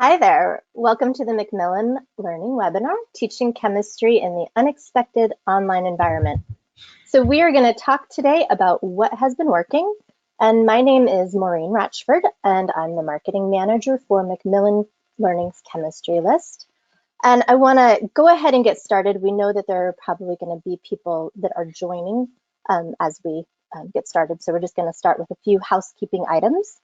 Hi there. Welcome to the Macmillan Learning webinar, Teaching Chemistry in the Unexpected Online Environment. So we are going to talk today about what has been working. And my name is Maureen Ratchford, and I'm the Marketing Manager for Macmillan Learning's Chemistry List. And I want to go ahead and get started. We know that there are probably going to be people that are joining as we get started. So we're just going to start with a few housekeeping items.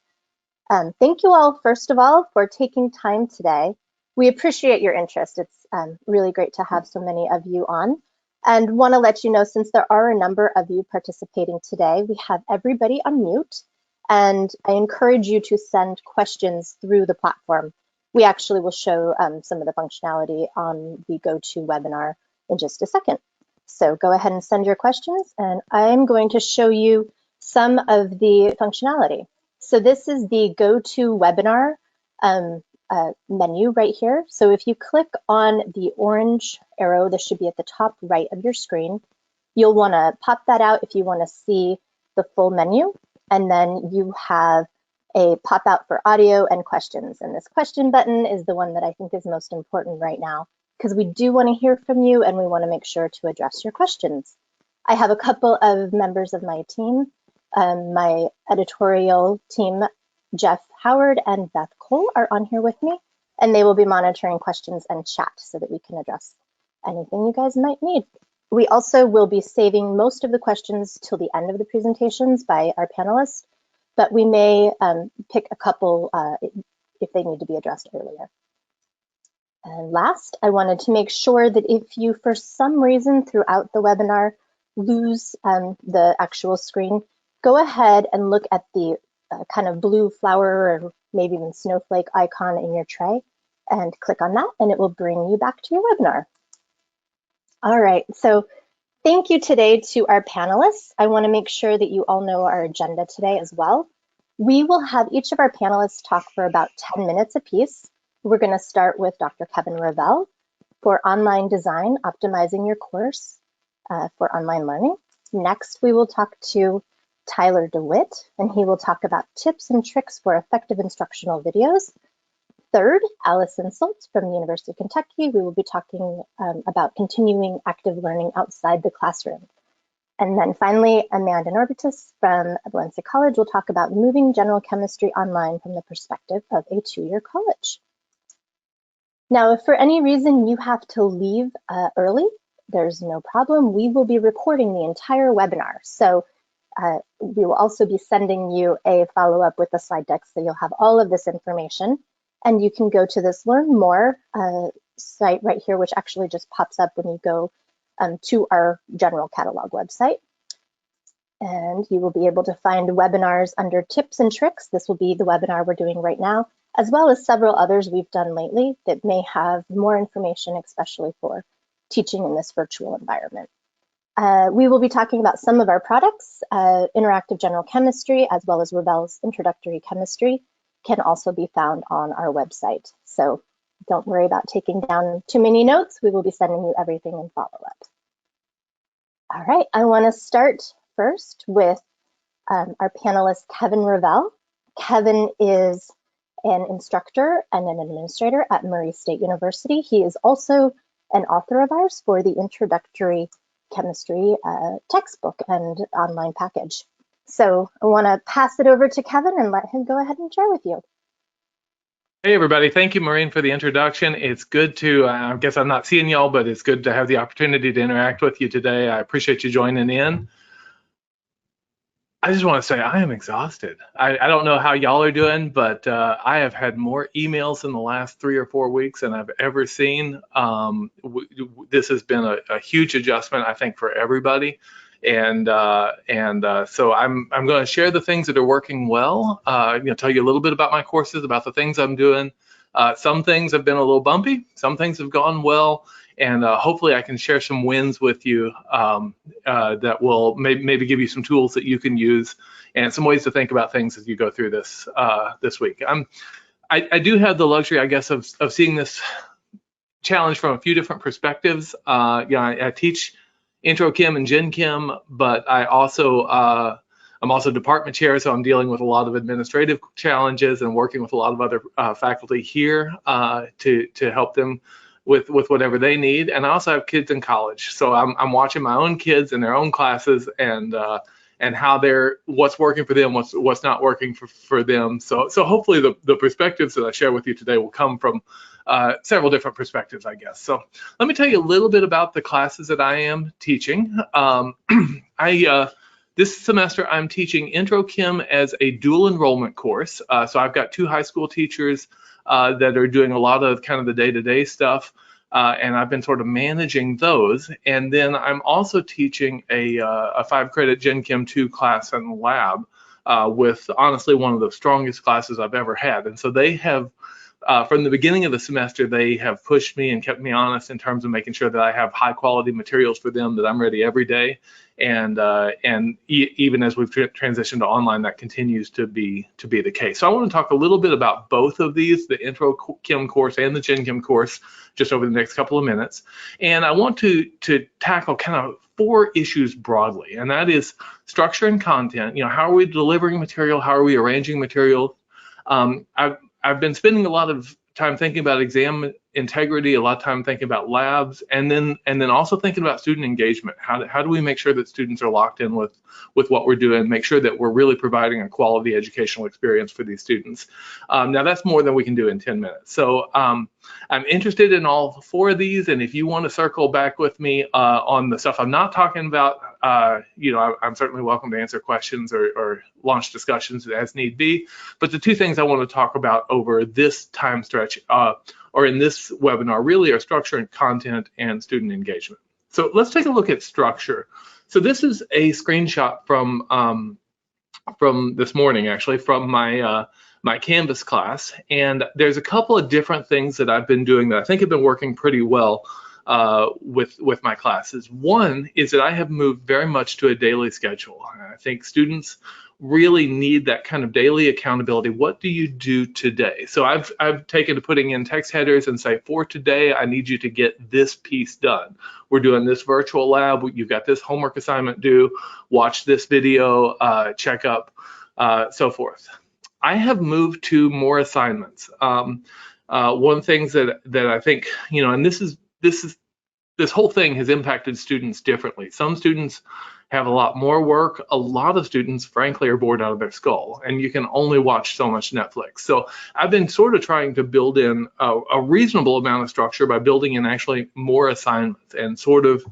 Thank you all, first of all, for taking time today. We appreciate your interest. It's really great to have so many of you on. And want to let you know, since there are a number of you participating today, we have everybody on mute. And I encourage you to send questions through the platform. We actually will show some of the functionality on the GoToWebinar in just a second. So go ahead and send your questions, and I'm going to show you some of the functionality. So this is the GoToWebinar menu right here. So if you click on the orange arrow, this should be at the top right of your screen. You'll want to pop that out if you want to see the full menu. And then you have a pop out for audio and questions. And this question button is the one that I think is most important right now, because we do want to hear from you and we want to make sure to address your questions. I have a couple of members of my team. My editorial team, Jeff Howard and Beth Cole, are on here with me, and they will be monitoring questions and chat so that we can address anything you guys might need. We also will be saving most of the questions till the end of the presentations by our panelists, but we may pick a couple if they need to be addressed earlier. And last, I wanted to make sure that if you, for some reason throughout the webinar, lose the actual screen, go ahead and look at the kind of blue flower or maybe even snowflake icon in your tray and click on that, and it will bring you back to your webinar. All right, so thank you today to our panelists. I want to make sure that you all know our agenda today as well. We will have each of our panelists talk for about 10 minutes apiece. We're going to start with Dr. Kevin Revell for online design, optimizing your course for online learning. Next, we will talk to Tyler DeWitt, and he will talk about tips and tricks for effective instructional videos. Third, Allison Soult from the University of Kentucky. We will be talking about continuing active learning outside the classroom. And then finally, Amanda Norbutus from Valencia College will talk about moving general chemistry online from the perspective of a two-year college. Now, if for any reason you have to leave early, there's no problem. We will be recording the entire webinar. So we will also be sending you a follow-up with the slide deck, so you'll have all of this information. And you can go to this Learn More site right here, which actually just pops up when you go to our general catalog website. And you will be able to find webinars under Tips and Tricks. This will be the webinar we're doing right now, as well as several others we've done lately that may have more information, especially for teaching in this virtual environment. We will be talking about some of our products. Interactive General Chemistry, as well as Revell's Introductory Chemistry, can also be found on our website. So don't worry about taking down too many notes. We will be sending you everything in follow-up. All right, I want to start first with our panelist, Kevin Revell. Kevin is an instructor and an administrator at Murray State University. He is also an author of ours for the Introductory Chemistry textbook and online package. So I want to pass it over to Kevin and let him go ahead and share with you. Hey everybody, thank you Maureen for the introduction. It's good to, I guess I'm not seeing y'all, but it's good to have the opportunity to interact with you today. I appreciate you joining in. I just want to say I am exhausted. I don't know how y'all are doing, but I have had more emails in the last 3 or 4 weeks than I've ever seen. This has been a huge adjustment, I think, for everybody. And so I'm going to share the things that are working well. Tell you a little bit about my courses, about the things I'm doing. Some things have been a little bumpy. Some things have gone well. And hopefully I can share some wins with you that will maybe give you some tools that you can use and some ways to think about things as you go through this this week. I do have the luxury, I guess, of seeing this challenge from a few different perspectives. I teach Intro Chem and Gen Chem, but I also I'm also department chair, so I'm dealing with a lot of administrative challenges and working with a lot of other faculty here to help them with whatever they need. And I also have kids in college, so I'm watching my own kids in their own classes and how what's working for them, what's not working for them. So hopefully the perspectives that I share with you today will come from several different perspectives, I guess. So let me tell you a little bit about the classes that I am teaching. This semester I'm teaching Intro Chem as a dual enrollment course. So I've got 2 high school teachers that are doing a lot of kind of the day-to-day stuff. And I've been sort of managing those. And then I'm also teaching a 5-credit Gen Chem 2 class and lab with honestly one of the strongest classes I've ever had. And so they have, from the beginning of the semester, they have pushed me and kept me honest in terms of making sure that I have high quality materials for them, that I'm ready every day. And even as we've transitioned to online, that continues to be the case. So I want to talk a little bit about both of these, the Intro Chem course and the Gen Chem course, just over the next couple of minutes. And I want to tackle kind of 4 issues broadly, and that is structure and content. How are we delivering material? How are we arranging material? I've been spending a lot of time thinking about exam integrity, a lot of time thinking about labs, and then also thinking about student engagement. How do we make sure that students are locked in with what we're doing, make sure that we're really providing a quality educational experience for these students? Now that's more than we can do in 10 minutes. So I'm interested in all 4 of these, and if you want to circle back with me on the stuff I'm not talking about, I'm certainly welcome to answer questions or launch discussions as need be. But the 2 things I want to talk about over this time stretch or in this webinar really are structure and content and student engagement. So let's take a look at structure. So this is a screenshot from this morning, actually, from my Canvas class. And there's a couple of different things that I've been doing that I think have been working pretty well with my classes. One is that I have moved very much to a daily schedule. I think students really need that kind of daily accountability. What do you do today? So I've taken to putting in text headers and say, for today, I need you to get this piece done. We're doing this virtual lab. You've got this homework assignment due. Watch this video, check up, so forth. I have moved to more assignments. One of the things that I think, and this whole thing has impacted students differently. Some students have a lot more work. A lot of students, frankly, are bored out of their skull, and you can only watch so much Netflix. So I've been sort of trying to build in a reasonable amount of structure by building in actually more assignments and sort of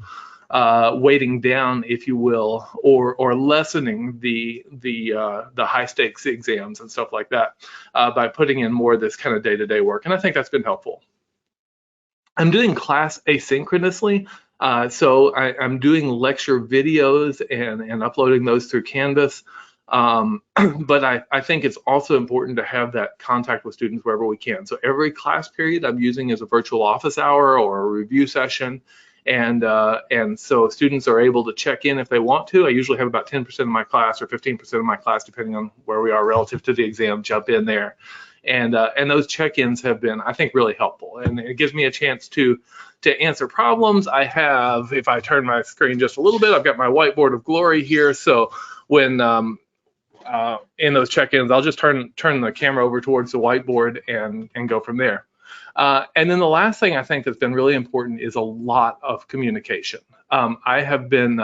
weighting down, if you will, or lessening the high stakes exams and stuff like that by putting in more of this kind of day-to-day work. And I think that's been helpful. I'm doing class asynchronously. So I'm doing lecture videos and uploading those through Canvas. But I think it's also important to have that contact with students wherever we can. So every class period I'm using as a virtual office hour or a review session. And so students are able to check in if they want to. I usually have about 10% of my class or 15% of my class, depending on where we are relative to the exam, jump in there. And those check-ins have been, I think, really helpful. And it gives me a chance to answer problems. I have, if I turn my screen just a little bit, I've got my whiteboard of glory here. So when in those check-ins, I'll just turn the camera over towards the whiteboard and go from there. And then the last thing I think that's been really important is a lot of communication. I have been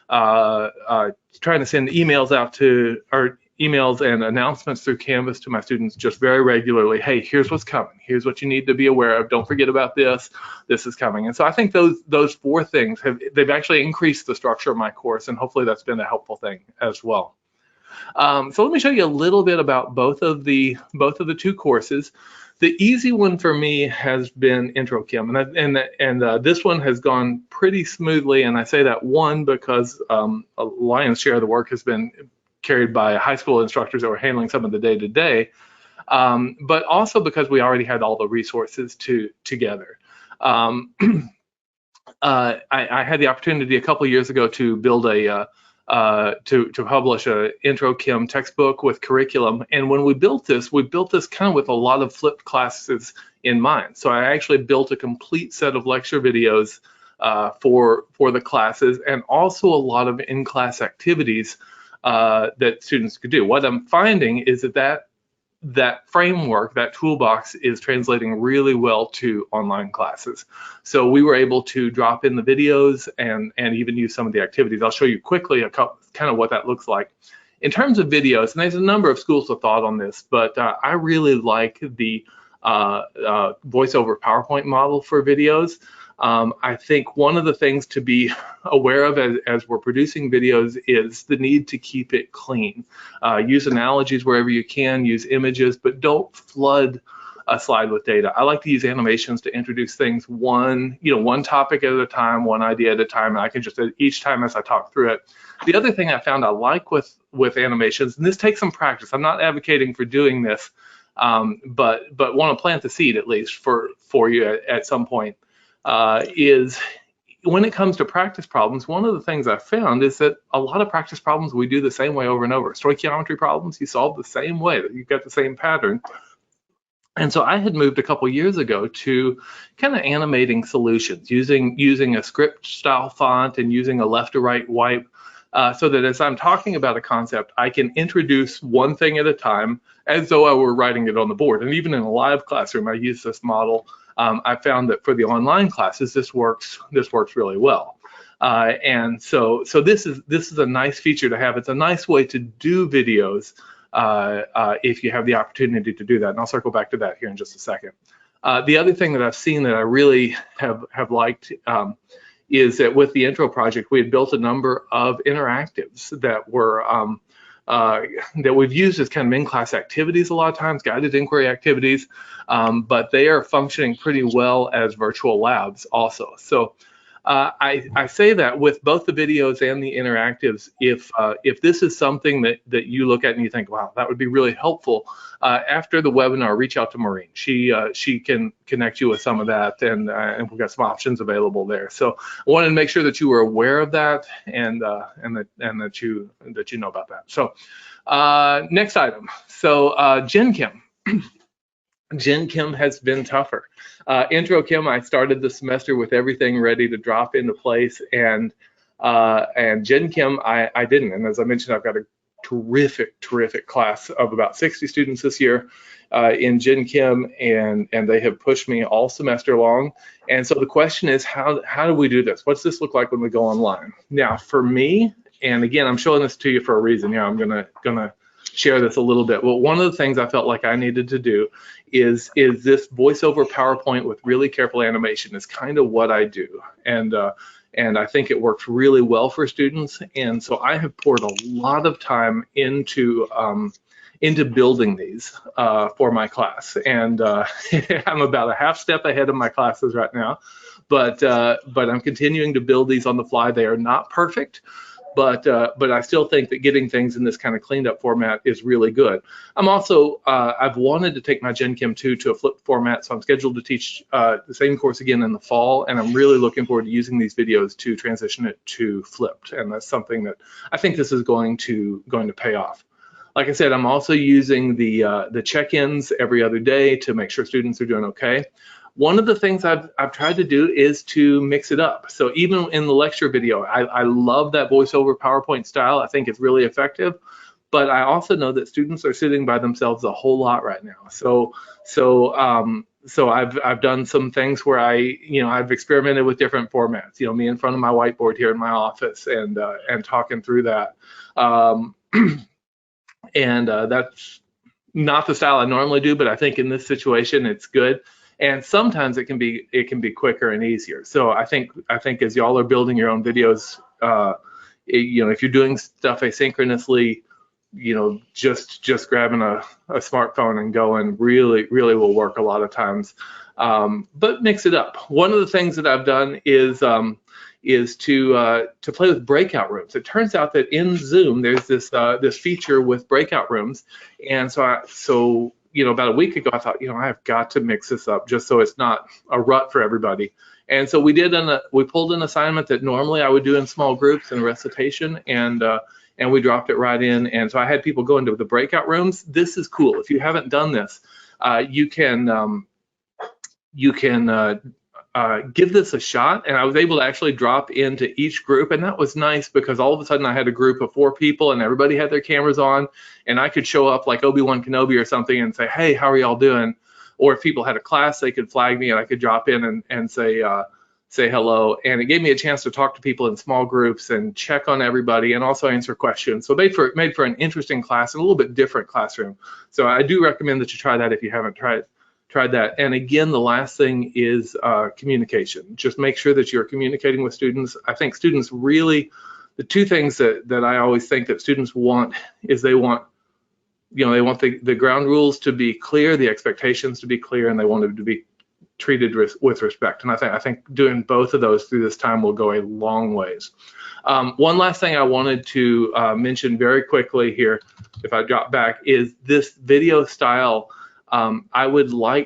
trying to send emails out to, or emails and announcements through Canvas to my students just very regularly. Hey, here's what's coming. Here's what you need to be aware of. Don't forget about this. This is coming. And so I think those 4 things they've actually increased the structure of my course, and hopefully that's been a helpful thing as well. So let me show you a little bit about both of the 2 courses. The easy one for me has been Intro Chem, and this one has gone pretty smoothly. And I say that one because a lion's share of the work has been carried by high school instructors that were handling some of the day-to-day, but also because we already had all the resources together. I had the opportunity a couple of years ago to build to publish a Intro Chem textbook with curriculum, and when we built this kind of with a lot of flipped classes in mind. So I actually built a complete set of lecture videos for the classes, and also a lot of in-class activities that students could do. What I'm finding is that framework, that toolbox, is translating really well to online classes. So we were able to drop in the videos and even use some of the activities. I'll show you quickly kind of what that looks like. In terms of videos, and there's a number of schools of thought on this, but I really like the voiceover PowerPoint model for videos. I think one of the things to be aware of as we're producing videos is the need to keep it clean. Use analogies wherever you can, use images, but don't flood a slide with data. I like to use animations to introduce things one topic at a time, one idea at a time, and I can just, each time as I talk through it. The other thing I found I like with animations, and this takes some practice, I'm not advocating for doing this, but want to plant the seed at least for you at some point, is when it comes to practice problems, one of the things I found is that a lot of practice problems we do the same way over and over. Stoichiometry problems, you solve the same way, you've got the same pattern. And so I had moved a couple years ago to kind of animating solutions, using a script style font and using a left to right wipe, so that as I'm talking about a concept, I can introduce one thing at a time as though I were writing it on the board. And even in a live classroom, I use this model. I found that for the online classes, this works really well. And so this is a nice feature to have. It's a nice way to do videos if you have the opportunity to do that. And I'll circle back to that here in just a second. The other thing that I've seen that I really have liked is that with the intro project, we had built a number of interactives that were that we've used as kind of in-class activities a lot of times, guided inquiry activities, but they are functioning pretty well as virtual labs also. So I say that with both the videos and the interactives, if this is something that you look at and you think, wow, that would be really helpful, after the webinar, reach out to Maureen. She can connect you with some of that, and we've got some options available there. So I wanted to make sure that you were aware of that and that you know about that. So next item. So Gen Chem. Gen Chem has been tougher. Intro Chem, I started the semester with everything ready to drop into place, and Gen Chem, I didn't. And as I mentioned, I've got a terrific class of about 60 students this year in Gen Chem, and they have pushed me all semester long. And so the question is, how do we do this? What's this look like when we go online? Now, for me, and again, I'm showing this to you for a reason. Yeah, I'm gonna share this a little bit. Well, one of the things I felt like I needed to do is this voiceover PowerPoint with really careful animation is kind of what I do. And I think it works really well for students. And so I have poured a lot of time into building these for my class. And I'm about a half step ahead of my classes right now, but I'm continuing to build these on the fly. They are not perfect, but I still think that getting things in this kind of cleaned up format is really good. I'm also, I've wanted to take my Gen Chem 2 to a flipped format, so I'm scheduled to teach the same course again in the fall, and I'm really looking forward to using these videos to transition it to flipped, and that's something that I think this is going to pay off. Like I said, I'm also using the check-ins every other day to make sure students are doing okay. One of the things I've tried to do is to mix it up. So even in the lecture video, I love that voiceover PowerPoint style. I think it's really effective, but I also know that students are sitting by themselves a whole lot right now. So I've done some things where I've experimented with different formats. Me in front of my whiteboard here in my office and talking through that. And that's not the style I normally do, but I think in this situation it's good. And sometimes it can be quicker and easier. So I think as y'all are building your own videos, if you're doing stuff asynchronously, just grabbing a smartphone and going really will work a lot of times. But mix it up. One of the things that I've done is to play with breakout rooms. It turns out that in Zoom there's this feature with breakout rooms, and so about a week ago, I thought, I have got to mix this up just so it's not a rut for everybody. And so we pulled an assignment that normally I would do in small groups and recitation, and we dropped it right in. And so I had people go into the breakout rooms. This is cool. If you haven't done this, you can give this a shot, and I was able to actually drop into each group, and that was nice because all of a sudden I had a group of 4 people and everybody had their cameras on, and I could show up like Obi-Wan Kenobi or something and say, hey, how are y'all doing? Or if people had a class, they could flag me and I could drop in and say hello. And it gave me a chance to talk to people in small groups and check on everybody and also answer questions. So it made for an interesting class and a little bit different classroom. So I do recommend that you try that if you haven't tried that. And again, the last thing is communication. Just make sure that you're communicating with students. I think students really, the 2 things that I always think that students want is they want the ground rules to be clear, the expectations to be clear, and they want them to be treated with respect. And I think doing both of those through this time will go a long ways. One last thing I wanted to mention very quickly here, if I drop back, is this video style. I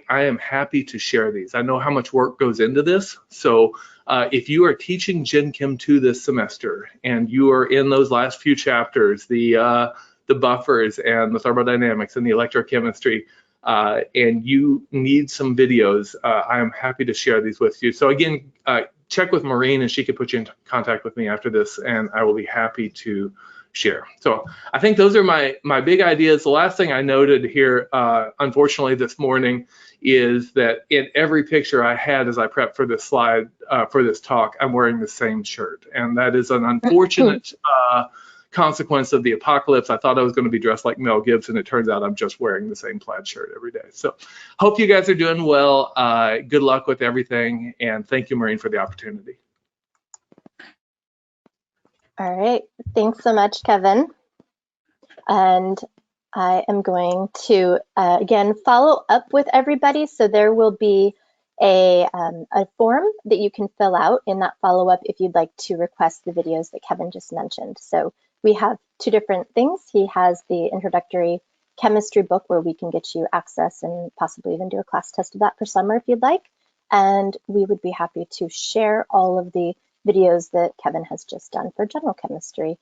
am happy to share these. I know how much work goes into this. So if you are teaching Gen Chem 2 this semester and you are in those last few chapters, the buffers and the thermodynamics and the electrochemistry, and you need some videos, I am happy to share these with you. So again, check with Maureen and she can put you in contact with me after this, and I will be happy to share. So I think those are my big ideas. The last thing I noted here, unfortunately this morning, is that in every picture I had as I prepped for this slide, for this talk, I'm wearing the same shirt. And that is an unfortunate consequence of the apocalypse. I thought I was going to be dressed like Mel Gibson. It turns out I'm just wearing the same plaid shirt every day. So hope you guys are doing well. Good luck with everything. And thank you, Maureen, for the opportunity. All right, thanks so much, Kevin. And I am going to, again, follow up with everybody. So there will be a form that you can fill out in that follow-up if you'd like to request the videos that Kevin just mentioned. So we have 2 different things. He has the introductory chemistry book where we can get you access and possibly even do a class test of that for summer if you'd like. And we would be happy to share all of the videos that Kevin has just done for general chemistry.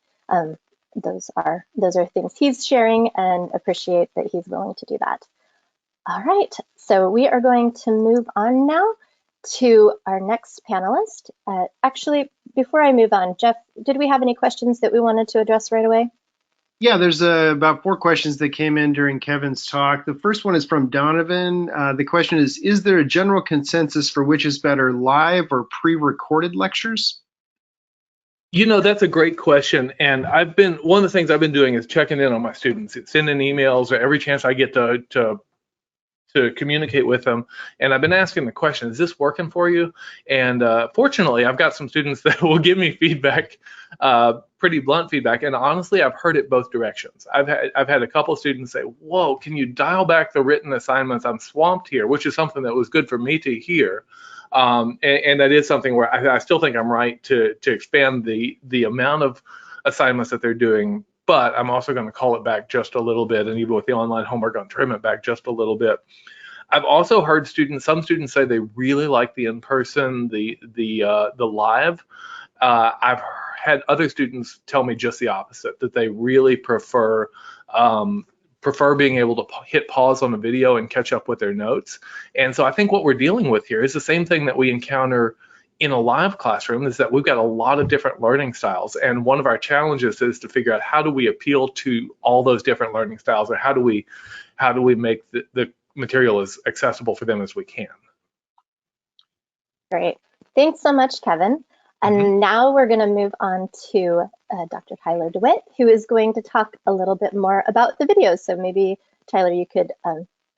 Those are things he's sharing, and appreciate that he's willing to do that. All right, so we are going to move on now to our next panelist. Actually, before I move on, Jeff, did we have any questions that we wanted to address right away? Yeah, there's about 4 questions that came in during Kevin's talk. The first one is from Donovan. The question is there a general consensus for which is better, live or pre-recorded lectures? That's a great question. And one of the things I've been doing is checking in on my students, sending emails every chance I get to communicate with them. And I've been asking the question, is this working for you? And fortunately, I've got some students that will give me feedback, pretty blunt feedback. And honestly, I've heard it both directions. I've had a couple of students say, whoa, can you dial back the written assignments? I'm swamped here, which is something that was good for me to hear. And that is something where I still think I'm right to expand the amount of assignments that they're doing, but I'm also going to call it back just a little bit, and even with the online homework, I'm going to trim it back just a little bit. I've also heard some students say they really like the in-person, the live. I've had other students tell me just the opposite, that they really prefer being able to hit pause on a video and catch up with their notes. And so I think what we're dealing with here is the same thing that we encounter in a live classroom, is that we've got a lot of different learning styles. And one of our challenges is to figure out how do we appeal to all those different learning styles, or how do we make the material as accessible for them as we can. Great. Thanks so much, Kevin. And now we're going to move on to Dr. Tyler DeWitt, who is going to talk a little bit more about the videos. So maybe, Tyler, you could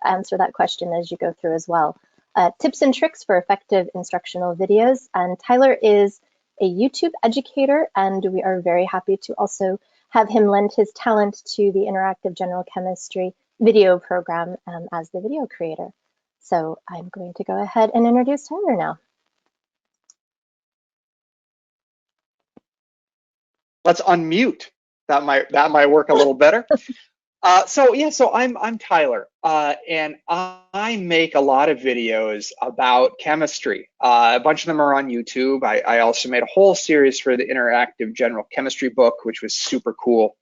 answer that question as you go through as well. Tips and tricks for effective instructional videos. And Tyler is a YouTube educator, and we are very happy to also have him lend his talent to the Interactive General Chemistry video program as the video creator. So I'm going to go ahead and introduce Tyler now. Let's unmute. That might work a little better. So I'm Tyler, and I make a lot of videos about chemistry. A bunch of them are on YouTube. I also made a whole series for the Interactive General Chemistry book, which was super cool.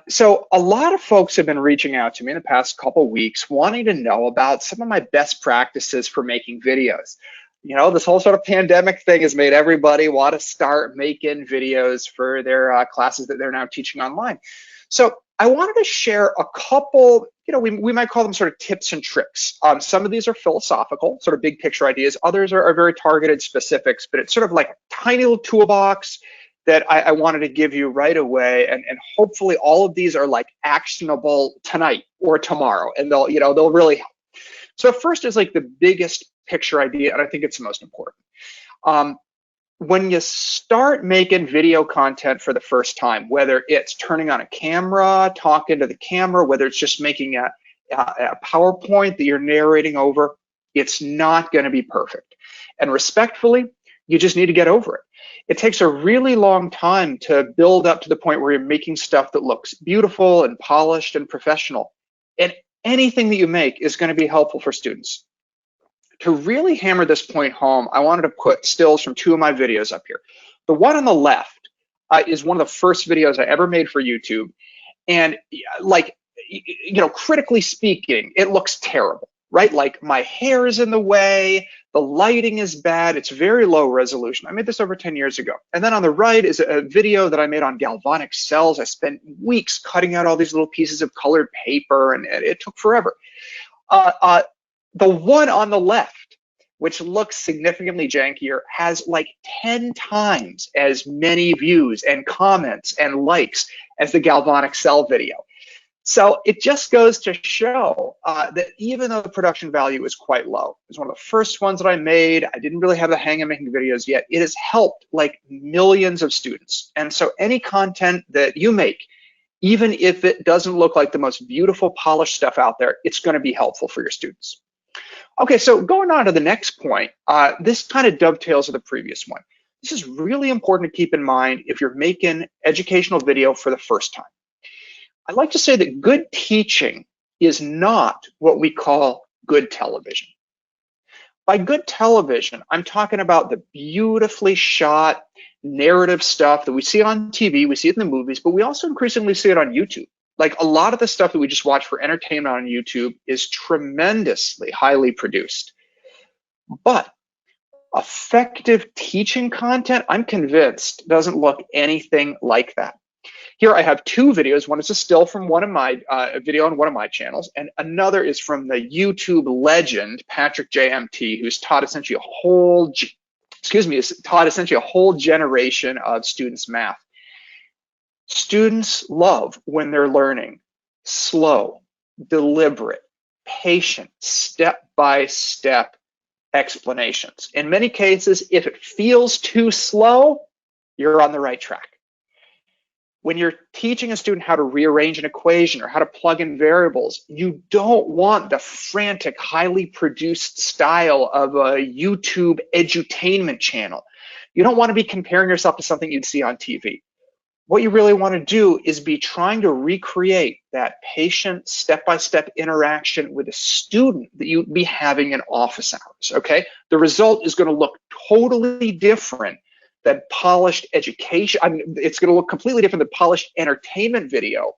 So a lot of folks have been reaching out to me in the past couple weeks wanting to know about some of my best practices for making videos. this whole sort of pandemic thing has made everybody want to start making videos for their classes that they're now teaching online. So I wanted to share a couple, we might call them sort of tips and tricks. Some of these are philosophical, sort of big picture ideas. Others are very targeted specifics, but it's sort of like a tiny little toolbox that I wanted to give you right away. And hopefully all of these are like actionable tonight or tomorrow, and they'll really help. So first is like the biggest picture idea, and I think it's the most important. When you start making video content for the first time, whether it's turning on a camera, talking to the camera, whether it's just making a PowerPoint that you're narrating over, it's not going to be perfect. And respectfully, you just need to get over it. It takes a really long time to build up to the point where you're making stuff that looks beautiful and polished and professional. And anything that you make is going to be helpful for students. To really hammer this point home, I wanted to put stills from two of my videos up here. The one on the left is one of the first videos I ever made for YouTube. And critically speaking, it looks terrible, right? Like my hair is in the way, the lighting is bad, it's very low resolution. I made this over 10 years ago. And then on the right is a video that I made on galvanic cells. I spent weeks cutting out all these little pieces of colored paper, and it took forever. The one on the left, which looks significantly jankier, has like 10 times as many views and comments and likes as the galvanic cell video. So it just goes to show that even though the production value is quite low, it's one of the first ones that I made. I didn't really have the hang of making videos yet. It has helped like millions of students. And so any content that you make, even if it doesn't look like the most beautiful, polished stuff out there, it's going to be helpful for your students. Okay, so going on to the next point, this kind of dovetails with the previous one. This is really important to keep in mind if you're making educational video for the first time. I like to say that good teaching is not what we call good television. By good television, I'm talking about the beautifully shot narrative stuff that we see on TV, we see it in the movies, but we also increasingly see it on YouTube. Like a lot of the stuff that we just watch for entertainment on YouTube is tremendously highly produced. But effective teaching content, I'm convinced, doesn't look anything like that. Here I have two videos. One is a still from one of my video on one of my channels, and another is from the YouTube legend Patrick JMT, who's taught essentially a whole generation of students math. Students love when they're learning slow, deliberate, patient, step-by-step explanations. In many cases, if it feels too slow, you're on the right track. When you're teaching a student how to rearrange an equation or how to plug in variables, you don't want the frantic, highly produced style of a YouTube edutainment channel. You don't want to be comparing yourself to something you'd see on TV. What you really want to do is be trying to recreate that patient step-by-step interaction with a student that you'd be having in office hours, okay? The result is going to look totally different than polished education. I mean, it's going to look completely different than polished entertainment video,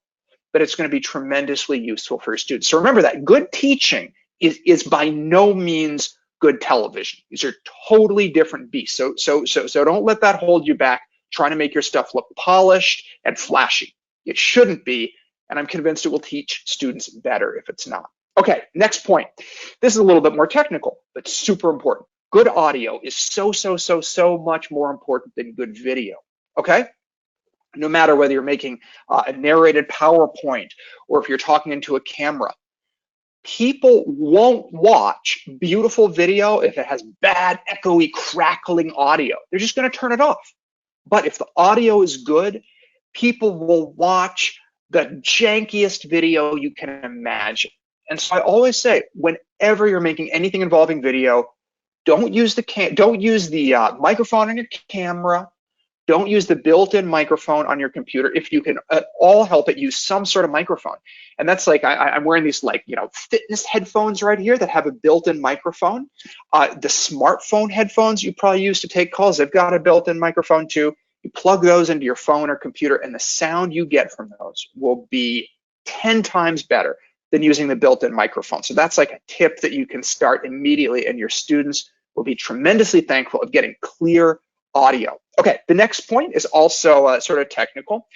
but it's going to be tremendously useful for your students. So remember that good teaching is by no means good television. These are totally different beasts. So don't let that hold you back trying to make your stuff look polished and flashy. It shouldn't be, and I'm convinced it will teach students better if it's not. Okay, next point. This is a little bit more technical, but super important. Good audio is so much more important than good video, okay? No matter whether you're making a narrated PowerPoint or if you're talking into a camera, people won't watch beautiful video if it has bad, echoey, crackling audio. They're just gonna turn it off. But if the audio is good, people will watch the jankiest video you can imagine. And so I always say, whenever you're making anything involving video, don't use the microphone on your camera. Don't use the built-in microphone on your computer. If you can at all help it, use some sort of microphone. And that's like, I'm wearing these fitness headphones right here that have a built-in microphone. The smartphone headphones you probably use to take calls, they've got a built-in microphone too. You plug those into your phone or computer and the sound you get from those will be 10 times better than using the built-in microphone. So that's like a tip that you can start immediately and your students will be tremendously thankful of getting clear audio. Okay, the next point is also sort of technical.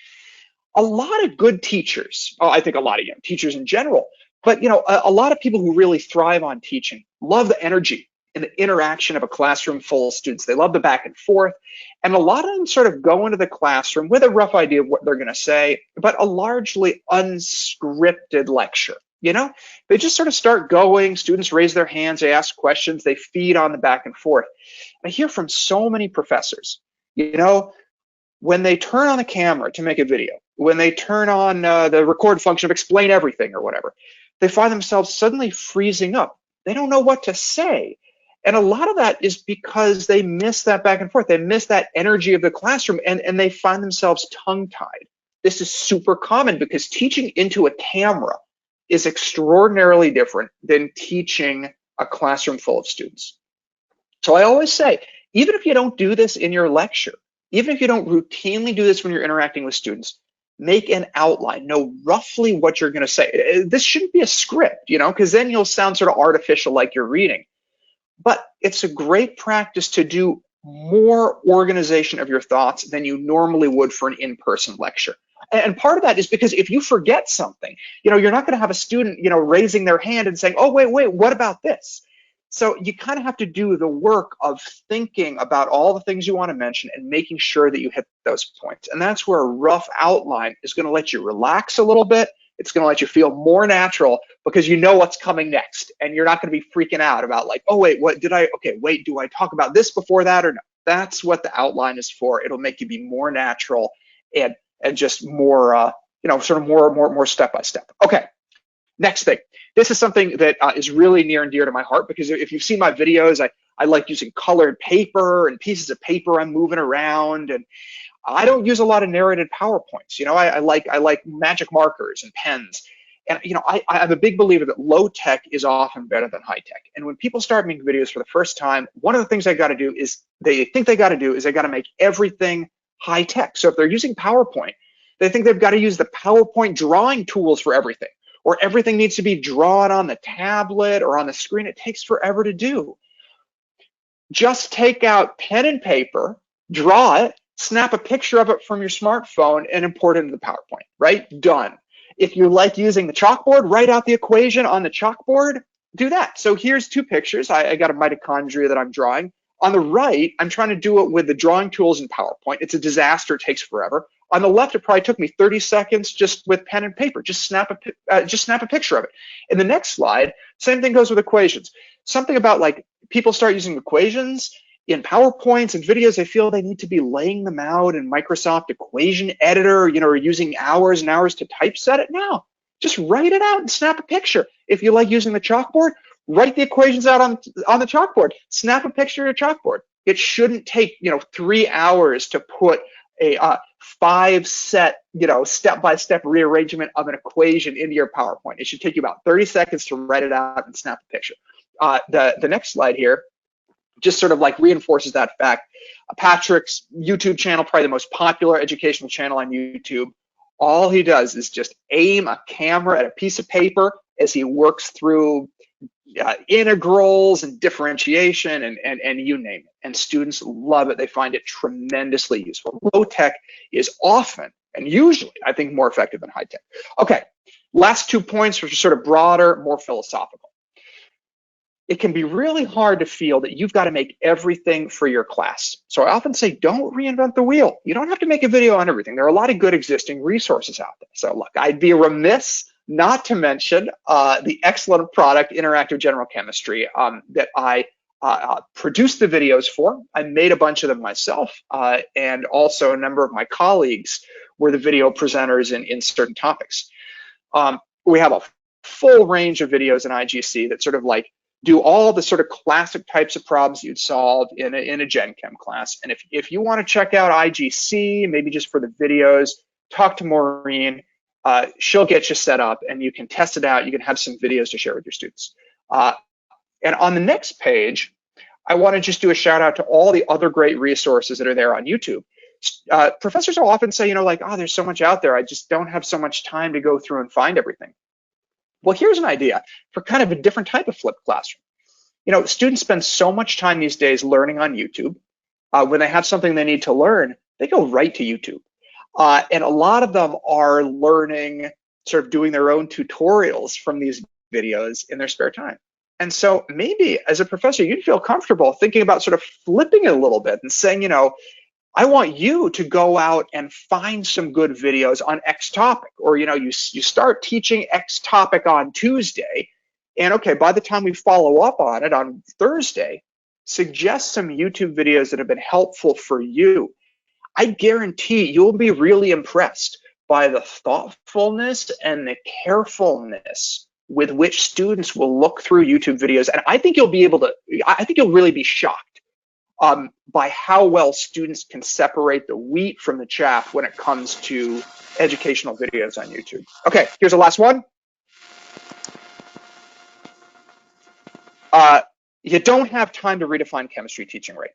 A lot of good teachers, I think a lot of teachers in general, but a lot of people who really thrive on teaching love the energy and the interaction of a classroom full of students. They love the back and forth, and a lot of them sort of go into the classroom with a rough idea of what they're going to say, but a largely unscripted lecture. They just sort of start going, students raise their hands, they ask questions, they feed on the back and forth. I hear from so many professors, when they turn on the camera to make a video, when they turn on the record function of explain everything or whatever, they find themselves suddenly freezing up. They don't know what to say. And a lot of that is because they miss that back and forth. They miss that energy of the classroom, and they find themselves tongue-tied. This is super common because teaching into a camera is extraordinarily different than teaching a classroom full of students. So I always say, even if you don't do this in your lecture, even if you don't routinely do this when you're interacting with students, make an outline, know roughly what you're going to say. This shouldn't be a script, because then you'll sound sort of artificial like you're reading. But it's a great practice to do more organization of your thoughts than you normally would for an in-person lecture. And part of that is because if you forget something, you're not going to have a student, raising their hand and saying, oh, wait, what about this? So you kind of have to do the work of thinking about all the things you want to mention and making sure that you hit those points. And that's where a rough outline is going to let you relax a little bit. It's going to let you feel more natural because you know what's coming next, and you're not going to be freaking out about like, oh, wait, do I talk about this before that or no? That's what the outline is for. It'll make you be more natural and just more, sort of more step by step. Okay, next thing. This is something that is really near and dear to my heart because if you've seen my videos, I like using colored paper and pieces of paper I'm moving around, and I don't use a lot of narrated PowerPoints. I like magic markers and pens. And I'm a big believer that low tech is often better than high tech. And when people start making videos for the first time, one of the things they got to do is they got to make everything high tech. So if they're using PowerPoint, they think they've got to use the PowerPoint drawing tools for everything, or everything needs to be drawn on the tablet or on the screen. It takes forever to do. Just take out pen and paper, draw it, snap a picture of it from your smartphone, and import it into the PowerPoint, right? Done. If you like using the chalkboard, write out the equation on the chalkboard, do that. So here's two pictures. I got a mitochondria that I'm drawing. On the right, I'm trying to do it with the drawing tools in PowerPoint. It's a disaster, it takes forever. On the left, it probably took me 30 seconds just with pen and paper. Just snap a picture of it. In the next slide, same thing goes with equations. Something about like people start using equations in PowerPoints and videos, they feel they need to be laying them out in Microsoft Equation Editor, or using hours and hours to typeset it. No, just write it out and snap a picture. If you like using the chalkboard, write the equations out on the chalkboard. Snap a picture of your chalkboard. It shouldn't take 3 hours to put a 5-set step-by-step rearrangement of an equation into your PowerPoint. It should take you about 30 seconds to write it out and snap a picture. The next slide here just sort of like reinforces that fact. Patrick's YouTube channel, probably the most popular educational channel on YouTube. All he does is just aim a camera at a piece of paper as he works through integrals and differentiation and you name it. And students love it. They find it tremendously useful. Low tech is often and usually, I think, more effective than high tech. Okay, last 2 points, which are sort of broader, more philosophical. It can be really hard to feel that you've got to make everything for your class. So I often say, don't reinvent the wheel. You don't have to make a video on everything. There are a lot of good existing resources out there. So look, I'd be remiss not to mention the excellent product, Interactive General Chemistry, that I produced the videos for. I made a bunch of them myself, and also a number of my colleagues were the video presenters in certain topics. We have a full range of videos in IGC that sort of like do all the sort of classic types of problems you'd solve in a Gen Chem class. And if you want to check out IGC, maybe just for the videos, talk to Maureen. She'll get you set up and you can test it out. You can have some videos to share with your students. And on the next page, I want to just do a shout out to all the other great resources that are there on YouTube. Professors will often say, like, oh, there's so much out there. I just don't have so much time to go through and find everything. Well, here's an idea for kind of a different type of flipped classroom. Students spend so much time these days learning on YouTube. When they have something they need to learn, they go right to YouTube. And a lot of them are learning, sort of doing their own tutorials from these videos in their spare time. And so maybe as a professor, you'd feel comfortable thinking about sort of flipping it a little bit and saying, I want you to go out and find some good videos on X topic, or, you start teaching X topic on Tuesday, and okay, by the time we follow up on it on Thursday, suggest some YouTube videos that have been helpful for you. I guarantee you'll be really impressed by the thoughtfulness and the carefulness with which students will look through YouTube videos. And I think you'll really be shocked by how well students can separate the wheat from the chaff when it comes to educational videos on YouTube. Okay, here's the last one. You don't have time to redefine chemistry teaching right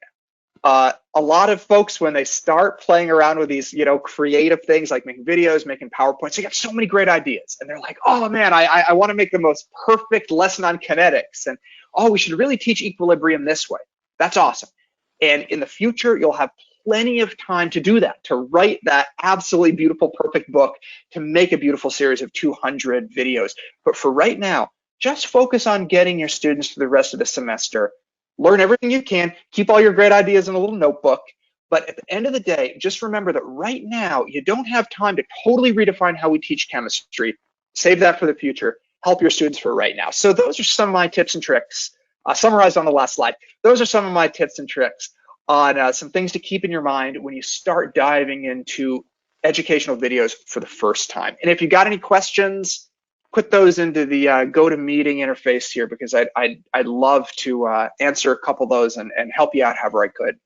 now. A lot of folks, when they start playing around with these, creative things like making videos, making PowerPoints, they got so many great ideas. And they're like, oh man, I want to make the most perfect lesson on kinetics. And oh, we should really teach equilibrium this way. That's awesome. And in the future, you'll have plenty of time to do that, to write that absolutely beautiful, perfect book, to make a beautiful series of 200 videos. But for right now, just focus on getting your students through the rest of the semester. Learn everything you can, keep all your great ideas in a little notebook. But at the end of the day, just remember that right now, you don't have time to totally redefine how we teach chemistry. Save that for the future. Help your students for right now. So those are some of my tips and tricks, summarized on the last slide. Those are some of my tips and tricks on some things to keep in your mind when you start diving into educational videos for the first time. And if you got any questions, put those into the GoToMeeting interface here, because I'd love to answer a couple of those and help you out however I could.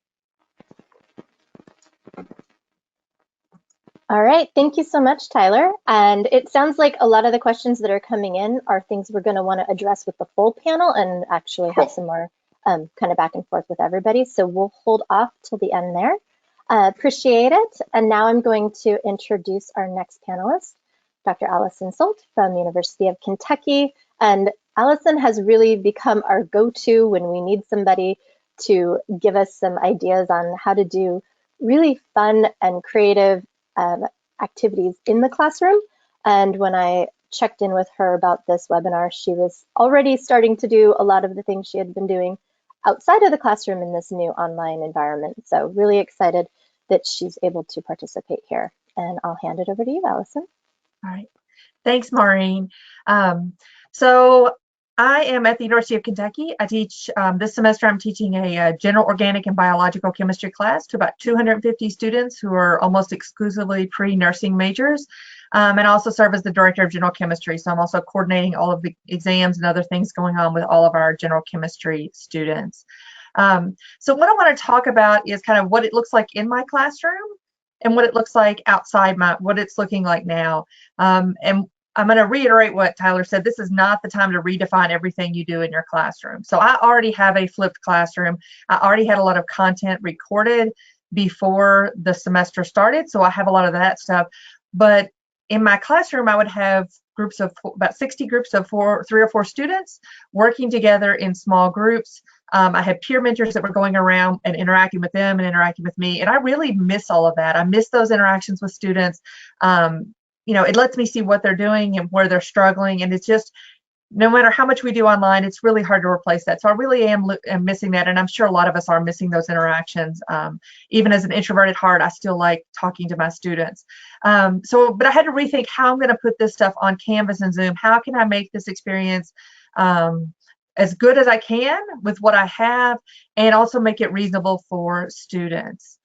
All right, thank you so much, Tyler. And it sounds like a lot of the questions that are coming in are things we're going to want to address with the full panel and actually have some more kind of back and forth with everybody. So we'll hold off till the end there. Appreciate it. And now I'm going to introduce our next panelist, Dr. Allison Soult from University of Kentucky. And Allison has really become our go-to when we need somebody to give us some ideas on how to do really fun and creative activities in the classroom. And when I checked in with her about this webinar, she was already starting to do a lot of the things she had been doing outside of the classroom in this new online environment. So really excited that she's able to participate here. And I'll hand it over to you, Allison. All right. Thanks, Maureen. So I am at the University of Kentucky. I teach, this semester I'm teaching a general organic and biological chemistry class to about 250 students who are almost exclusively pre-nursing majors, and I also serve as the director of general chemistry. So I'm also coordinating all of the exams and other things going on with all of our general chemistry students. So what I want to talk about is kind of what it looks like in my classroom and what it looks like outside what it's looking like now. And I'm going to reiterate what Tyler said. This is not the time to redefine everything you do in your classroom. So I already have a flipped classroom. I already had a lot of content recorded before the semester started. So I have a lot of that stuff. But in my classroom, I would have groups of about 60 groups of 3 or 4 students working together in small groups. I had peer mentors that were going around and interacting with them and interacting with me. And I really miss all of that. I miss those interactions with students. It lets me see what they're doing and where they're struggling. And it's just, no matter how much we do online, it's really hard to replace that. So I really am missing that. And I'm sure a lot of us are missing those interactions. Even as an introverted heart, I still like talking to my students. But I had to rethink how I'm going to put this stuff on Canvas and Zoom. How can I make this experience as good as I can with what I have, and also make it reasonable for students.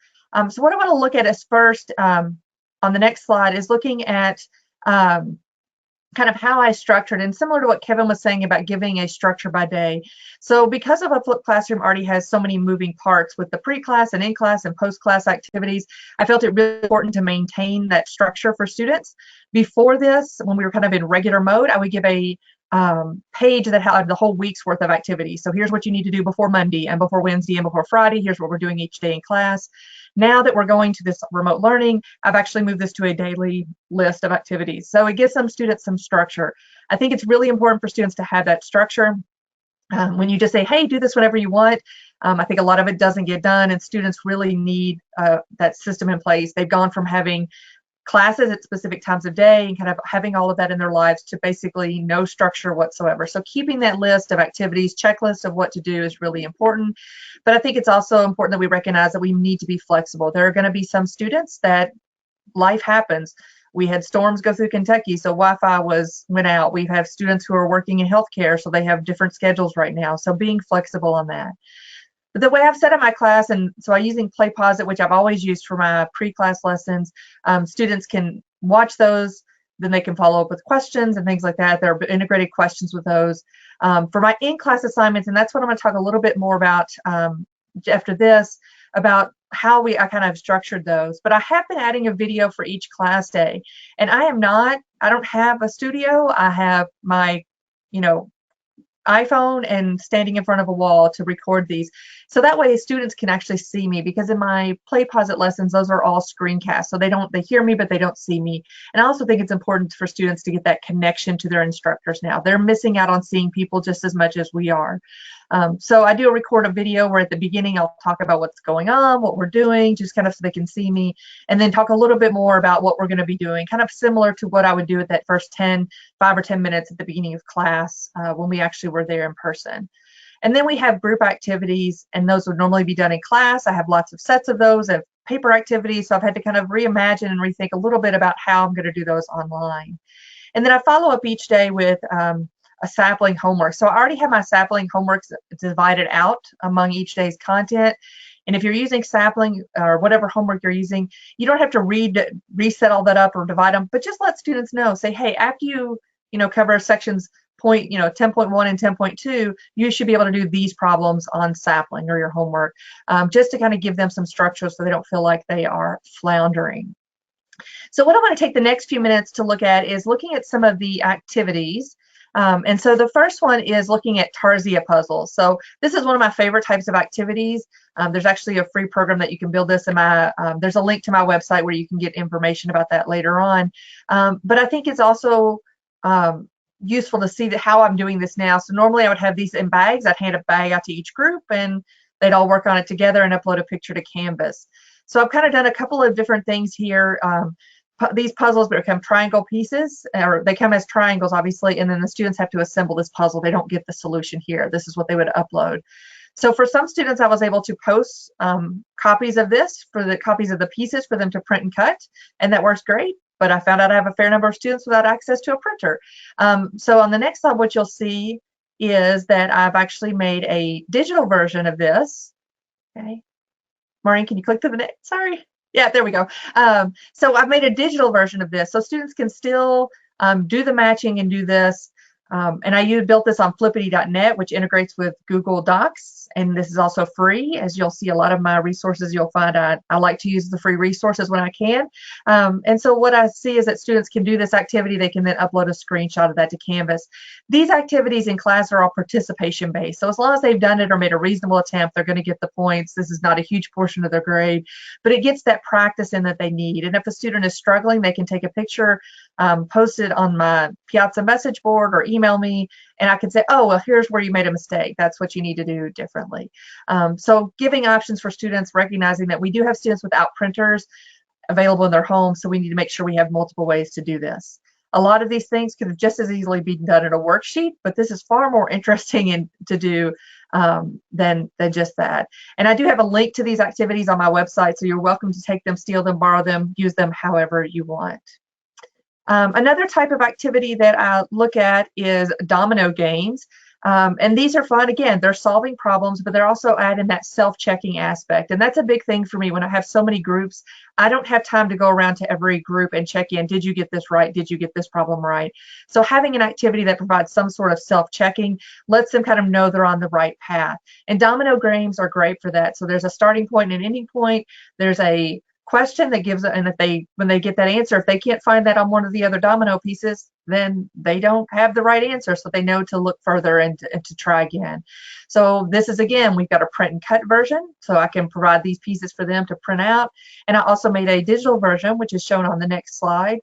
So what I want to look at is first, on the next slide, is looking at kind of how I structured, and similar to what Kevin was saying about giving a structure by day. So because of a flipped classroom already has so many moving parts with the pre-class and in-class and post-class activities, I felt it really important to maintain that structure for students. Before this, when we were kind of in regular mode, I would give a page that had the whole week's worth of activities. So here's what you need to do before Monday and before Wednesday and before Friday. Here's what we're doing each day in class. Now that we're going to this remote learning, I've actually moved this to a daily list of activities. So it gives some students some structure. I think it's really important for students to have that structure. When you just say, hey, do this whenever you want, I think a lot of it doesn't get done, and students really need that system in place. They've gone from having classes at specific times of day and kind of having all of that in their lives to basically no structure whatsoever. So keeping that list of activities, checklist of what to do is really important. But I think it's also important that we recognize that we need to be flexible. There are going to be some students that life happens. We had storms go through Kentucky, so Wi-Fi went out. We have students who are working in healthcare, so they have different schedules right now. So being flexible on that. But the way I've set up my class, and so I'm using PlayPosit, which I've always used for my pre-class lessons. Students can watch those, then they can follow up with questions and things like that. There are integrated questions with those. For my in-class assignments, and that's what I'm going to talk a little bit more about after this, about how I kind of structured those. But I have been adding a video for each class day. And I don't have a studio. I have my, iPhone and standing in front of a wall to record these. So that way students can actually see me, because in my PlayPosit lessons, those are all screencasts. So they hear me, but they don't see me. And I also think it's important for students to get that connection to their instructors now. They're missing out on seeing people just as much as we are. So I do record a video where at the beginning I'll talk about what's going on, what we're doing, just kind of so they can see me, and then talk a little bit more about what we're going to be doing, kind of similar to what I would do at that first 5 or 10 minutes at the beginning of class when we actually were there in person. And then we have group activities, and those would normally be done in class. I have lots of sets of those of paper activities, so I've had to kind of reimagine and rethink a little bit about how I'm going to do those online. And then I follow up each day with a sapling homework. So I already have my sapling homeworks divided out among each day's content. And if you're using sapling or whatever homework you're using, you don't have to reset all that up or divide them, but just let students know. Say, hey, after you cover sections 10.1 and 10.2, you should be able to do these problems on sapling or your homework, just to kind of give them some structure so they don't feel like they are floundering. So what I want to take the next few minutes to look at is looking at some of the activities. And so the first one is looking at Tarsia puzzles. So this is one of my favorite types of activities. There's actually a free program that you can build this in there's a link to my website where you can get information about that later on. But I think it's also useful to see how I'm doing this now. So normally I would have these in bags. I'd hand a bag out to each group and they'd all work on it together and upload a picture to Canvas. So I've kind of done a couple of different things here. These puzzles become triangle pieces, or they come as triangles, obviously, and then the students have to assemble this puzzle. They don't get the solution here. This is what they would upload. So for some students, I was able to post copies of this, for the copies of the pieces for them to print and cut, and that works great. But I found out I have a fair number of students without access to a printer. So on the next slide, what you'll see is that I've actually made a digital version of this. Okay, Maureen, can you click to the next? Sorry. Yeah, there we go. So I've made a digital version of this, so students can still do the matching and do this. And I built this on flippity.net, which integrates with Google Docs, and this is also free. As you'll see, a lot of my resources you'll find I like to use the free resources when I can. And so what I see is that students can do this activity. They can then upload a screenshot of that to Canvas. These activities in class are all participation based. So as long as they've done it or made a reasonable attempt, they're going to get the points. This is not a huge portion of their grade, but it gets that practice in that they need. And if a student is struggling, they can take a picture, post it on my Piazza message board or email me, and I can say, oh, well, here's where you made a mistake. That's what you need to do differently. So giving options for students, recognizing that we do have students without printers available in their homes, so we need to make sure we have multiple ways to do this. A lot of these things could have just as easily been done in a worksheet, but this is far more interesting to do than just that. And I do have a link to these activities on my website, so you're welcome to take them, steal them, borrow them, use them however you want. Another type of activity that I look at is domino games. And these are fun. Again, they're solving problems, but they're also adding that self-checking aspect. And that's a big thing for me when I have so many groups. I don't have time to go around to every group and check in. Did you get this right? Did you get this problem right? So having an activity that provides some sort of self-checking lets them kind of know they're on the right path. And domino games are great for that. So there's a starting point and an ending point. There's a question that gives, and when they get that answer, if they can't find that on one of the other domino pieces, then they don't have the right answer, so they know to look further and to try again. So this is, again, we've got a print and cut version, so I can provide these pieces for them to print out. And I also made a digital version, which is shown on the next slide,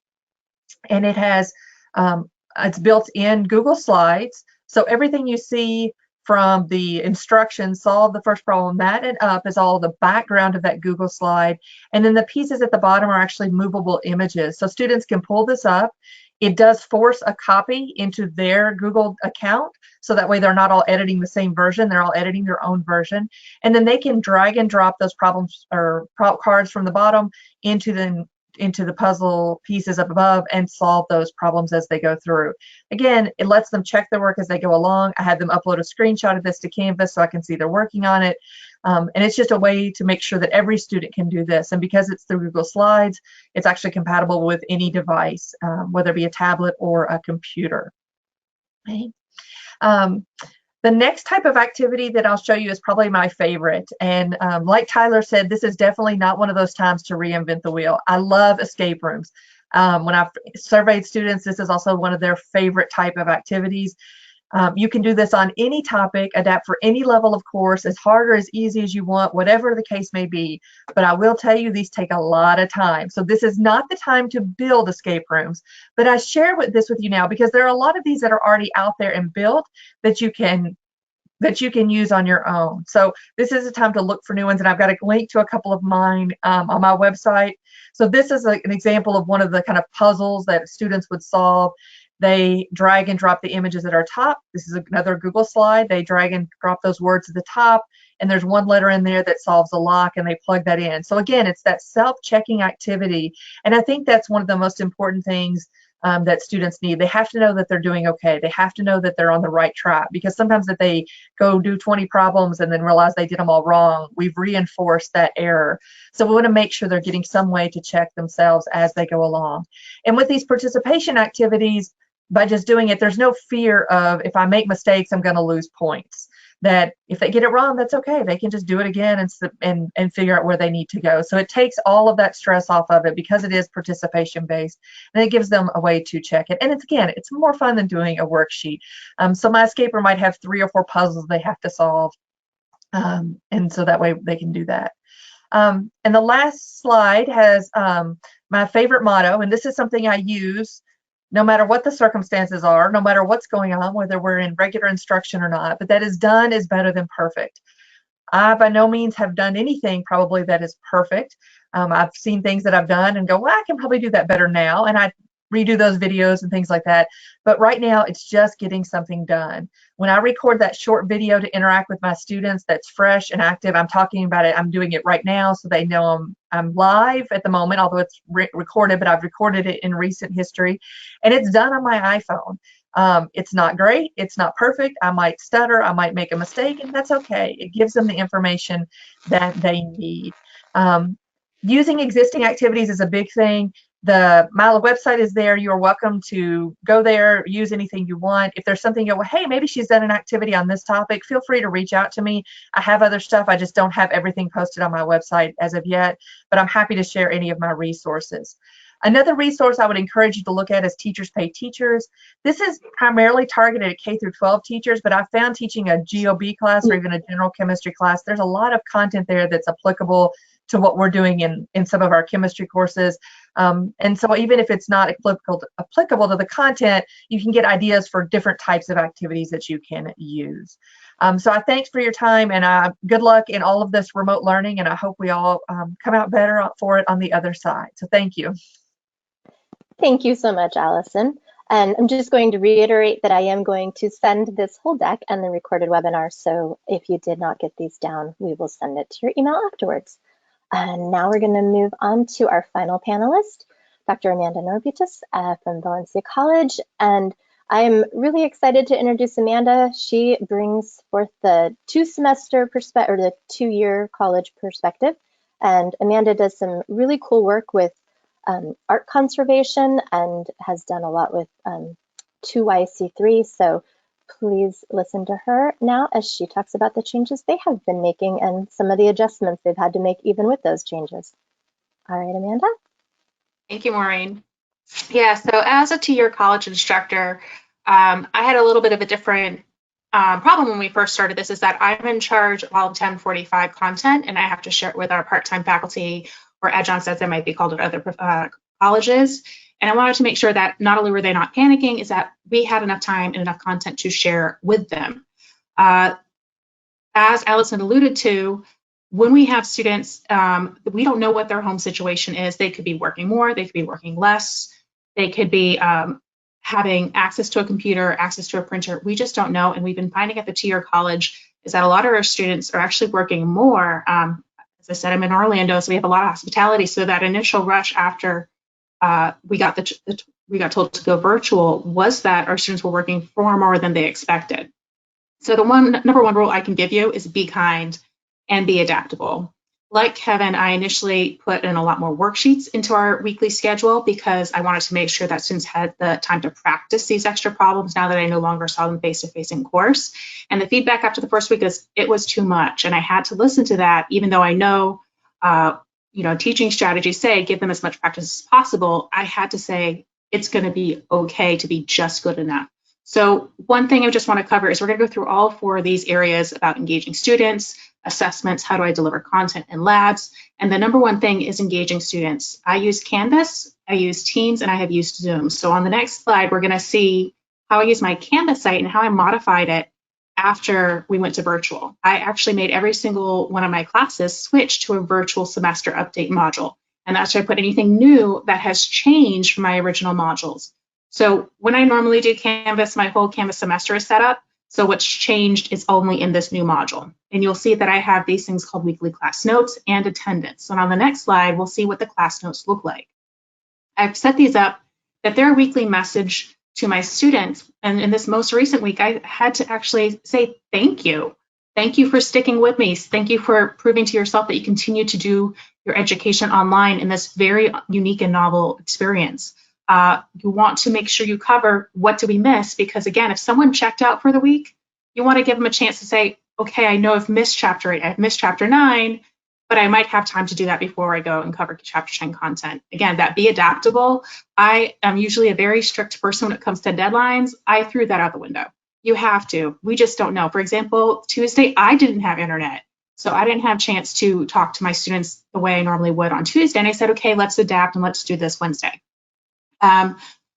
and it has it's built in Google Slides, so everything you see from the instructions, solve the first problem. That and up is all the background of that Google slide. And then the pieces at the bottom are actually movable images. So students can pull this up. It does force a copy into their Google account, so that way they're not all editing the same version, they're all editing their own version. And then they can drag and drop those problems or cards from the bottom into the puzzle pieces up above and solve those problems as they go through. Again, it lets them check their work as they go along. I had them upload a screenshot of this to Canvas so I can see they're working on it. And it's just a way to make sure that every student can do this. And because it's through Google Slides, it's actually compatible with any device, whether it be a tablet or a computer. Okay. The next type of activity that I'll show you is probably my favorite. And like Tyler said, this is definitely not one of those times to reinvent the wheel. I love escape rooms. When I've surveyed students, this is also one of their favorite type of activities. You can do this on any topic, adapt for any level of course, as hard or as easy as you want, whatever the case may be. But I will tell you, these take a lot of time. So this is not the time to build escape rooms. But I share this with you now because there are a lot of these that are already out there and built that you can use on your own. So this is a time to look for new ones, and I've got a link to a couple of mine on my website. So this is an example of one of the kind of puzzles that students would solve. They drag and drop the images at our top. This is another Google slide. They drag and drop those words at the top, and there's one letter in there that solves a lock, and they plug that in. So again, it's that self-checking activity, and I think that's one of the most important things that students need. They have to know that they're doing okay. They have to know that they're on the right track, because sometimes if they go do 20 problems and then realize they did them all wrong, we've reinforced that error. So we want to make sure they're getting some way to check themselves as they go along. And with these participation activities, by just doing it, there's no fear of, if I make mistakes, I'm going to lose points. That if they get it wrong, that's okay. They can just do it again and figure out where they need to go. So it takes all of that stress off of it because it is participation based, and it gives them a way to check it. And it's more fun than doing a worksheet. So my escape room might have 3 or 4 puzzles they have to solve, and so that way they can do that. And the last slide has my favorite motto, and this is something I use no matter what the circumstances are, no matter what's going on, whether we're in regular instruction or not, but that is done is better than perfect. I by no means have done anything probably that is perfect. I've seen things that I've done and go, well, I can probably do that better now. And I redo those videos and things like that. But right now, it's just getting something done. When I record that short video to interact with my students that's fresh and active, I'm talking about it. I'm doing it right now so they know I'm live at the moment, although it's recorded, but I've recorded it in recent history. And it's done on my iPhone. It's not great. It's not perfect. I might stutter. I might make a mistake, and that's okay. It gives them the information that they need. Using existing activities is a big thing. My website is there. You're welcome to go there, use anything you want. If there's something you go, well, hey, maybe she's done an activity on this topic, feel free to reach out to me. I have other stuff. I just don't have everything posted on my website as of yet, but I'm happy to share any of my resources. Another resource I would encourage you to look at is Teachers Pay Teachers. This is primarily targeted at K through 12 teachers, but I found teaching a GOB class or even a general chemistry class, there's a lot of content there that's applicable to what we're doing in some of our chemistry courses. And so even if it's not applicable to the content, you can get ideas for different types of activities that you can use. So I thanks for your time, and good luck in all of this remote learning, and I hope we all come out better for it on the other side. So thank you. Thank you so much, Allison. And I'm just going to reiterate that I am going to send this whole deck and the recorded webinar. So if you did not get these down, we will send it to your email afterwards. And now we're going to move on to our final panelist, Dr. Amanda Norbutus from Valencia College. And I am really excited to introduce Amanda. She brings forth the 2-semester perspective, or the 2-year college perspective. And Amanda does some really cool work with art conservation and has done a lot with 2YC3. So please listen to her now as she talks about the changes they have been making and some of the adjustments they've had to make even with those changes. All right, Amanda. Thank you, Maureen. Yeah, so as a 2-year college instructor, I had a little bit of a different problem when we first started this, is that I'm in charge of all 1045 content, and I have to share it with our part-time faculty or adjuncts, as they might be called at other colleges. And I wanted to make sure that not only were they not panicking, is that we had enough time and enough content to share with them. As Allison alluded to, when we have students, we don't know what their home situation is. They could be working more, they could be working less, they could be having access to a computer, access to a printer. We just don't know. And we've been finding at the two-year college is that a lot of our students are actually working more. As I said, I'm in Orlando, so we have a lot of hospitality. So that initial rush after we got told to go virtual was that our students were working far more than they expected. So the number one rule I can give you is be kind and be adaptable. Like Kevin, I initially put in a lot more worksheets into our weekly schedule because I wanted to make sure that students had the time to practice these extra problems now that I no longer saw them face-to-face in course. And the feedback after the first week is it was too much. And I had to listen to that, even though I know, teaching strategies say give them as much practice as possible. I had to say it's going to be okay to be just good enough. So one thing I just want to cover is we're going to go through all four of these areas about engaging students, assessments, how do I deliver content in labs, and the number one thing is engaging students. I use Canvas, I use Teams, and I have used Zoom. So on the next slide, we're going to see how I use my Canvas site and how I modified it after we went to virtual. I actually made every single one of my classes switch to a virtual semester update module. And that's where I put anything new that has changed from my original modules. So when I normally do Canvas, my whole Canvas semester is set up. So what's changed is only in this new module. And you'll see that I have these things called weekly class notes and attendance. And on the next slide, we'll see what the class notes look like. I've set these up that they're a weekly message to my students. And in this most recent week, I had to actually say, thank you. Thank you for sticking with me. Thank you for proving to yourself that you continue to do your education online in this very unique and novel experience. You want to make sure you cover what do we miss, because again, if someone checked out for the week, you want to give them a chance to say, okay, I know I've missed chapter 8, I've missed chapter 9, but I might have time to do that before I go and cover chapter 10 content. Again, that be adaptable. I am usually a very strict person when it comes to deadlines. I threw that out the window. You have to. We just don't know. For example, Tuesday, I didn't have internet. So I didn't have a chance to talk to my students the way I normally would on Tuesday. And I said, okay, let's adapt and let's do this Wednesday.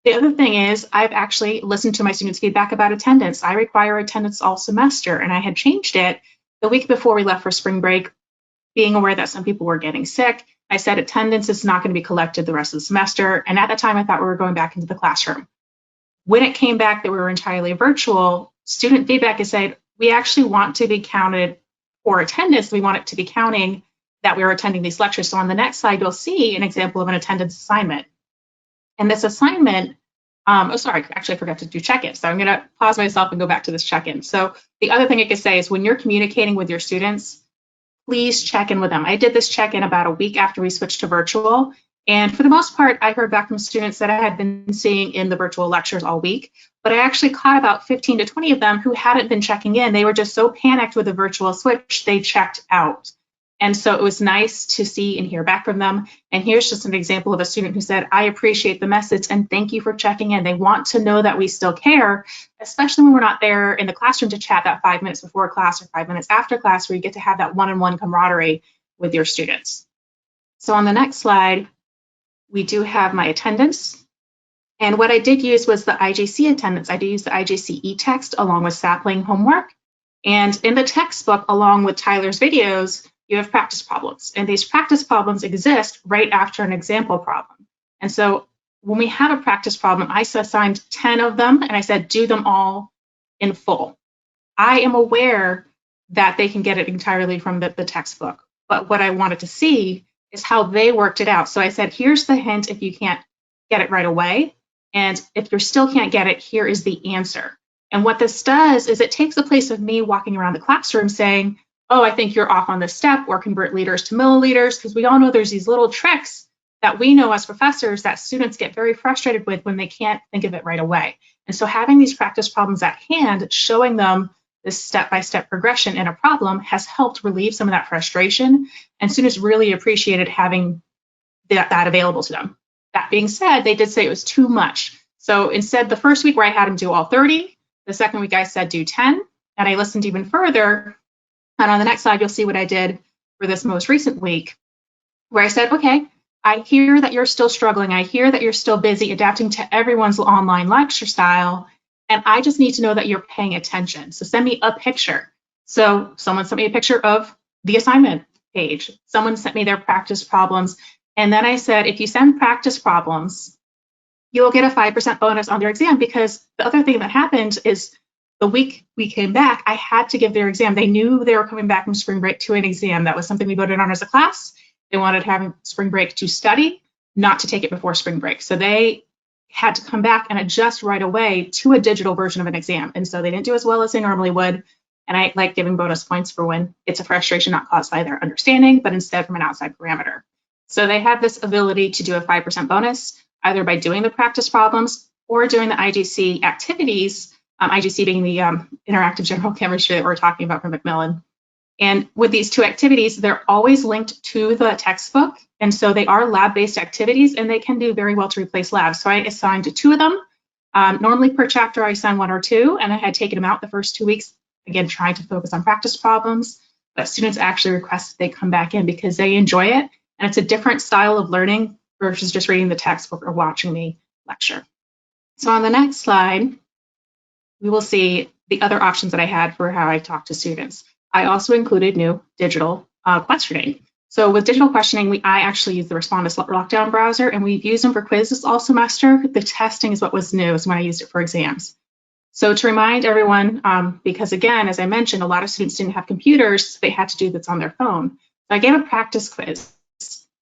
The other thing is I've actually listened to my students' feedback about attendance. I require attendance all semester, and I had changed it the week before we left for spring break, being aware that some people were getting sick. I said attendance is not going to be collected the rest of the semester. And at that time, I thought we were going back into the classroom. When it came back that we were entirely virtual, student feedback has said, we actually want to be counted for attendance. We want it to be counting that we were attending these lectures. So on the next slide, you'll see an example of an attendance assignment. And this assignment, actually I forgot to do check-in. So I'm going to pause myself and go back to this check-in. So the other thing I could say is when you're communicating with your students, please check in with them. I did this check-in about a week after we switched to virtual. And for the most part, I heard back from students that I had been seeing in the virtual lectures all week, but I actually caught about 15 to 20 of them who hadn't been checking in. They were just so panicked with the virtual switch, they checked out. And so it was nice to see and hear back from them. And here's just an example of a student who said, I appreciate the message and thank you for checking in. They want to know that we still care, especially when we're not there in the classroom to chat that 5 minutes before class or 5 minutes after class, where you get to have that one-on-one camaraderie with your students. So on the next slide, we do have my attendance. And what I did use was the IJC attendance. I did use the IJC e-text along with sapling homework. And in the textbook, along with Tyler's videos, you have practice problems. And these practice problems exist right after an example problem. And so when we have a practice problem, I assigned 10 of them and I said, do them all in full. I am aware that they can get it entirely from the textbook. But what I wanted to see is how they worked it out. So I said, here's the hint if you can't get it right away. And if you still can't get it, here is the answer. And what this does is it takes the place of me walking around the classroom saying, oh, I think you're off on this step, or convert liters to milliliters, because we all know there's these little tricks that we know as professors that students get very frustrated with when they can't think of it right away. And so having these practice problems at hand, showing them this step-by-step progression in a problem has helped relieve some of that frustration, and students really appreciated having that available to them. That being said, they did say it was too much. So instead, the first week where I had them do all 30, the second week I said do 10, and I listened even further. And on the next slide, you'll see what I did for this most recent week, where I said, okay, I hear that you're still struggling. I hear that you're still busy adapting to everyone's online lecture style. and I just need to know that you're paying attention. So send me a picture. So someone sent me a picture of the assignment page. Someone sent me their practice problems. And then I said, if you send practice problems, you'll get a 5% bonus on their exam, because the other thing that happened is the week we came back, I had to give their exam. They knew they were coming back from spring break to an exam. That was something we voted on as a class. They wanted to have spring break to study, not to take it before spring break. So they had to come back and adjust right away to a digital version of an exam. And so they didn't do as well as they normally would. And I like giving bonus points for when it's a frustration not caused by their understanding, but instead from an outside parameter. So they have this ability to do a 5% bonus, either by doing the practice problems or doing the IGC activities, IGC being the interactive general chemistry that we're talking about from Macmillan. And with these two activities, they're always linked to the textbook. And so they are lab-based activities, and they can do very well to replace labs. So I assigned 2 of them. Normally per chapter, I assign 1 or 2, and I had taken them out the first 2 weeks, again, trying to focus on practice problems. But students actually request they come back in because they enjoy it. And it's a different style of learning versus just reading the textbook or watching me lecture. So on the next slide, we will see the other options that I had for how I talk to students. I also included new digital questioning. So with digital questioning, I actually use the Respondus Lockdown browser, and we've used them for quizzes all semester. The testing is what was new, is when I used it for exams. So to remind everyone, because again, as I mentioned, a lot of students didn't have computers, they had to do this on their phone. So I gave a practice quiz,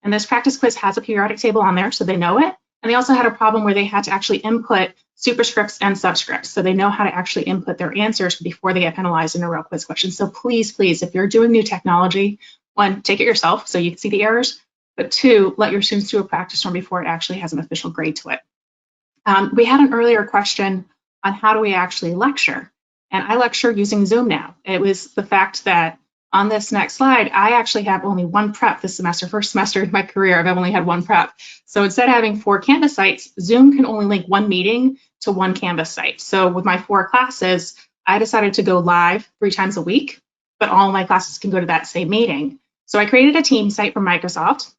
and this practice quiz has a periodic table on there, so they know it. And they also had a problem where they had to actually input superscripts and subscripts, so they know how to actually input their answers before they get penalized in a real quiz question. So please, please, if you're doing new technology, 1, take it yourself so you can see the errors, but 2, let your students do a practice run before it actually has an official grade to it. We had an earlier question on how do we actually lecture, and I lecture using Zoom now. It was the fact that on this next slide, I actually have only 1 prep this semester. First semester in my career, I've only had 1 prep. So instead of having 4 Canvas sites, Zoom can only link 1 meeting to 1 Canvas site. So with my 4 classes, I decided to go live 3 times a week, but all my classes can go to that same meeting. So I created a team site from Microsoft,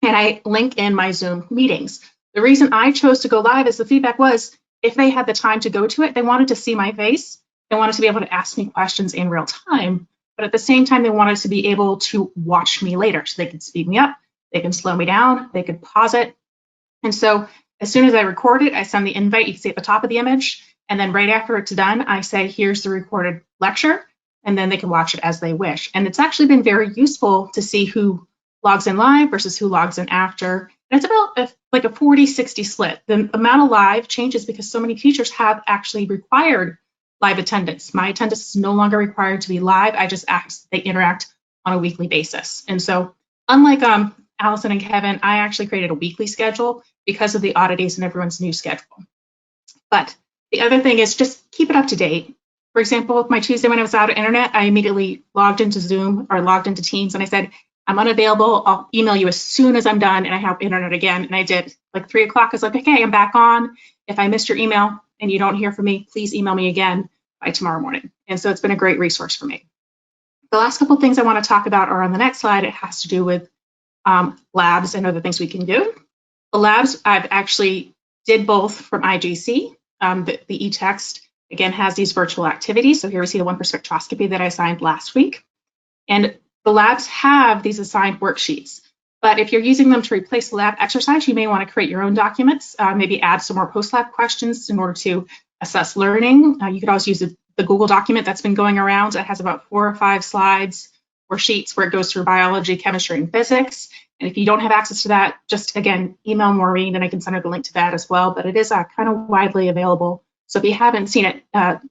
and I link in my Zoom meetings. The reason I chose to go live is the feedback was, if they had the time to go to it, they wanted to see my face. They wanted to be able to ask me questions in real time. But at the same time, they wanted to be able to watch me later. So they could speed me up, they can slow me down, they could pause it. And so as soon as I record it, I send the invite, you can see at the top of the image. And then right after it's done, I say, here's the recorded lecture. And then they can watch it as they wish. And it's actually been very useful to see who logs in live versus who logs in after. And it's about like a 40-60 split. The amount of live changes because so many teachers have actually required live attendance. My attendance is no longer required to be live. I just ask they interact on a weekly basis. And so unlike Allison and Kevin, I actually created a weekly schedule because of the oddities in everyone's new schedule. But the other thing is just keep it up to date. For example, my Tuesday when I was out of internet, I immediately logged into Zoom or logged into Teams and I said, I'm unavailable. I'll email you as soon as I'm done and I have internet again. And I did. Like 3 o'clock, I was like, okay, I'm back on. If I missed your email and you don't hear from me, please email me again by tomorrow morning. And so it's been a great resource for me. The last couple of things I want to talk about are on the next slide. It has to do with labs and other things we can do. The labs, I've actually did both from IGC. The e-text, again, has these virtual activities. So here we see the one for spectroscopy that I assigned last week. And the labs have these assigned worksheets. But if you're using them to replace the lab exercise, you may want to create your own documents, maybe add some more post-lab questions in order to assess learning. You could also use the Google document that's been going around. It has about 4 or 5 slides or sheets where it goes through biology, chemistry, and physics. And if you don't have access to that, just, again, email Maureen, and I can send her the link to that as well. But it is kind of widely available. So if you haven't seen it,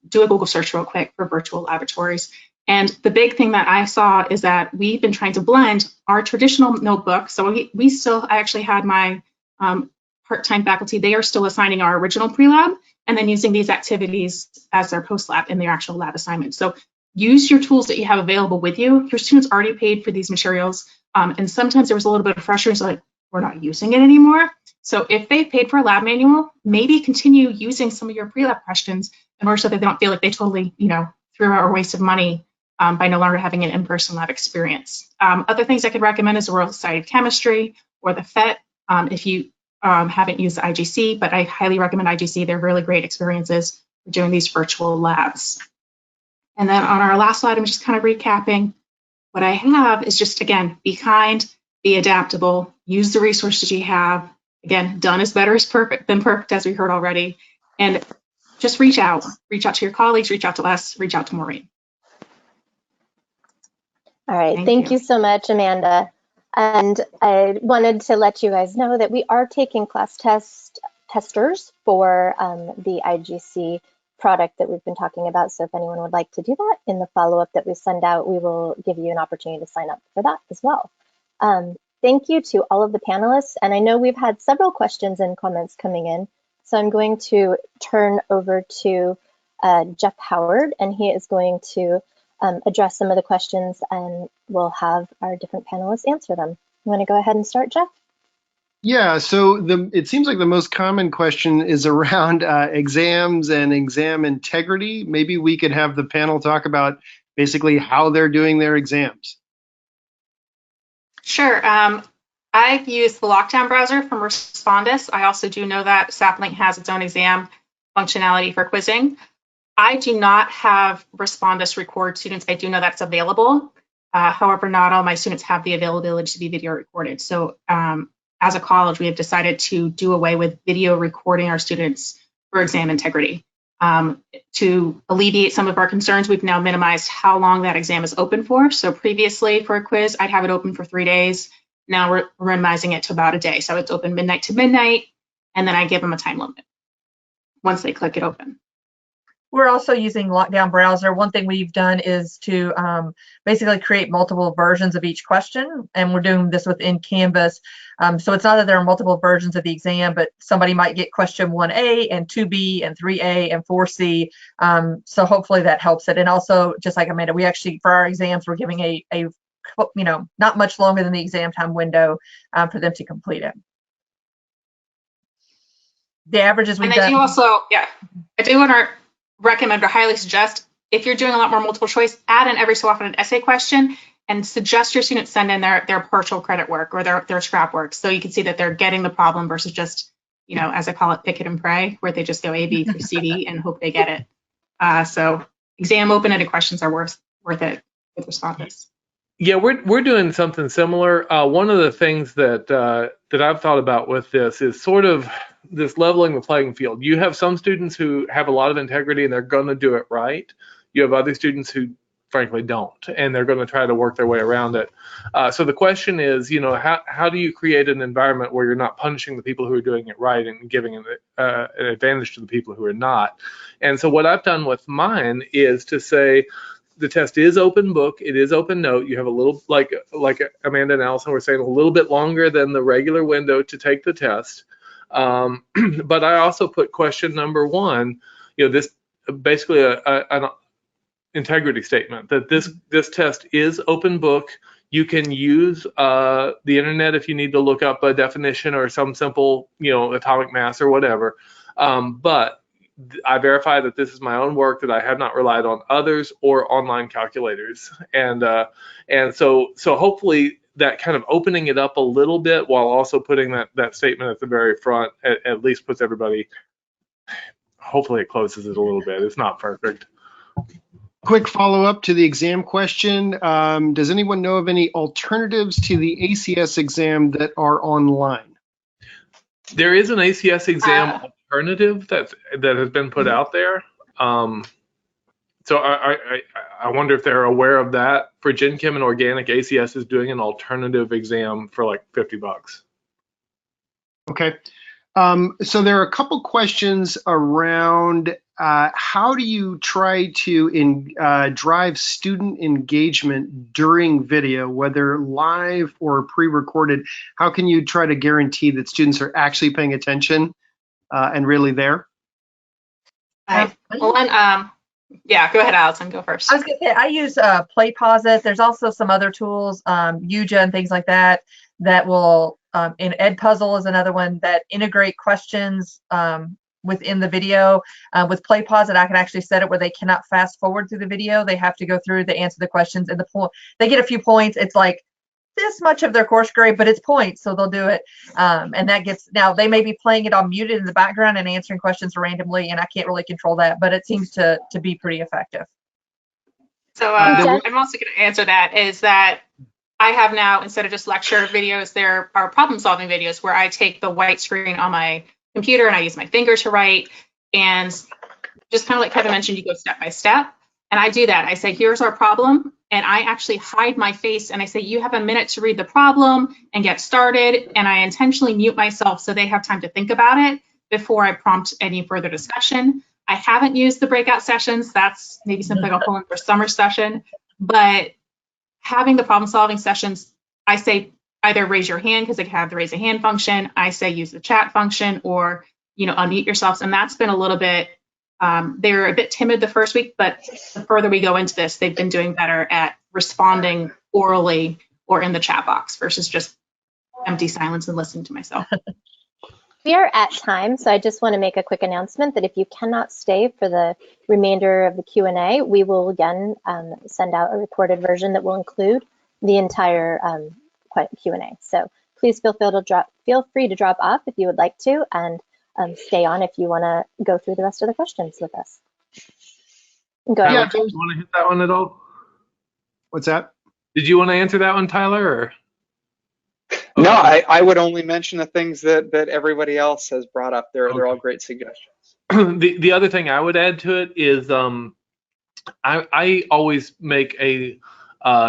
do a Google search real quick for virtual laboratories. And the big thing that I saw is that we've been trying to blend our traditional notebook. So I actually had my part-time faculty, they are still assigning our original pre-lab and then using these activities as their post-lab in their actual lab assignment. So use your tools that you have available with you. Your students already paid for these materials. And sometimes there was a little bit of frustration, like, we're not using it anymore. So if they paid for a lab manual, maybe continue using some of your pre-lab questions in order so that they don't feel like they totally, threw out a waste of money by no longer having an in-person lab experience. Other things I could recommend is the Royal Society of Chemistry or the FET if you haven't used the IGC, but I highly recommend IGC. They're really great experiences we're doing these virtual labs. And then on our last slide, I'm just kind of recapping. What I have is just, again, be kind, be adaptable, use the resources you have. Again, done is better than perfect, as we heard already. And just reach out to your colleagues, reach out to us, reach out to Maureen. All right, thank you so much, Amanda. And I wanted to let you guys know that we are taking class testers for the IGC product that we've been talking about. So if anyone would like to do that in the follow-up that we send out, we will give you an opportunity to sign up for that as well. Thank you to all of the panelists. And I know we've had several questions and comments coming in. So I'm going to turn over to Jeff Howard, and he is going to address some of the questions, and we'll have our different panelists answer them. You want to go ahead and start, Jeff? Yeah, so it seems like the most common question is around exams and exam integrity. Maybe we could have the panel talk about basically how they're doing their exams. Sure. I've used the Lockdown browser from Respondus. I also do know that Saplink has its own exam functionality for quizzing. I do not have Respondus record students. I do know that's available. However, not all my students have the availability to be video recorded. So as a college, we have decided to do away with video recording our students for exam integrity. To alleviate some of our concerns, we've now minimized how long that exam is open for. So previously for a quiz, I'd have it open for 3 days. Now we're minimizing it to about a day. So it's open midnight to midnight, and then I give them a time limit once they click it open. We're also using Lockdown browser. One thing we've done is to basically create multiple versions of each question, and we're doing this within Canvas. So it's not that there are multiple versions of the exam, but somebody might get question 1A and 2B and 3A and 4C. So hopefully that helps it. And also, just like Amanda, we actually, for our exams, we're giving a not much longer than the exam time window for them to complete it. The averages we've done. I do also, I do want to recommend or highly suggest, if you're doing a lot more multiple choice, add in every so often an essay question and suggest your students send in their partial credit work or their scrap work, so you can see that they're getting the problem versus just, as I call it, pick it and pray, where they just go A, B through C, D and hope they get it. So exam open-ended questions are worth it with Respondus. Yeah, we're doing something similar. One of the things that I've thought about with this is sort of this leveling the playing field. You have some students who have a lot of integrity and they're going to do it right. You have other students who frankly don't, and they're going to try to work their way around it. So the question is, how do you create an environment where you're not punishing the people who are doing it right and giving an advantage to the people who are not? And so what I've done with mine is to say, the test is open book, it is open note. You have a little, like Amanda and Allison were saying, a little bit longer than the regular window to take the test. But I also put question number 1, this basically an integrity statement that this test is open book. You can use the internet if you need to look up a definition or some simple, atomic mass or whatever. But I verify that this is my own work, that I have not relied on others or online calculators. And so hopefully that kind of opening it up a little bit while also putting that statement at the very front at least puts everybody, hopefully it closes it a little bit. It's not perfect. Quick follow-up to the exam question. Does anyone know of any alternatives to the ACS exam that are online? There is an ACS exam alternative that has been put out there. So I wonder if they're aware of that. For Gen Chem and Organic, ACS is doing an alternative exam for like $50. Okay. So there are a couple questions around how do you try to drive student engagement during video, whether live or pre-recorded? How can you try to guarantee that students are actually paying attention and really there? Yeah, go ahead, Allison. Go first. I was going to say, I use Play Pause It. There's also some other tools, UJA and things like that will, in Edpuzzle is another one that integrate questions within the video. With Play Pause It, I can actually set it where they cannot fast forward through the video. They have to go through, they answer the questions, and they get a few points. It's like this much of their course grade, but it's points, so they'll do it. And that gets, now they may be playing it on muted in the background and answering questions randomly, and I can't really control that, but it seems to be pretty effective. So I'm also going to answer that, is that I have now, instead of just lecture videos, there are problem solving videos where I take the white screen on my computer and I use my finger to write. And just kind of like Kevin mentioned, you go step by step. And I do that. I say, here's our problem. And I actually hide my face and I say, you have a minute to read the problem and get started. And I intentionally mute myself so they have time to think about it before I prompt any further discussion. I haven't used the breakout sessions. That's maybe something I'll pull in for summer session. But having the problem solving sessions, I say either raise your hand because they have the raise a hand function. I say use the chat function, or, you know, unmute yourselves. And that's been a little bit, they're a bit timid the first week, but the further we go into this, they've been doing better at responding orally or in the chat box versus just empty silence and listening to myself. We are at time, so I just want to make a quick announcement that if you cannot stay for the remainder of the Q&A, we will again send out a recorded version that will include the entire Q&A. So please feel free to drop off if you would like to, and stay on if you want to go through the rest of the questions with us. Go ahead. Yeah, do you want to hit that one at all? What's that? Did you want to answer that one, Tyler? Or? No, I would only mention the things that everybody else has brought up. They're all great suggestions. The other thing I would add to it is I always make a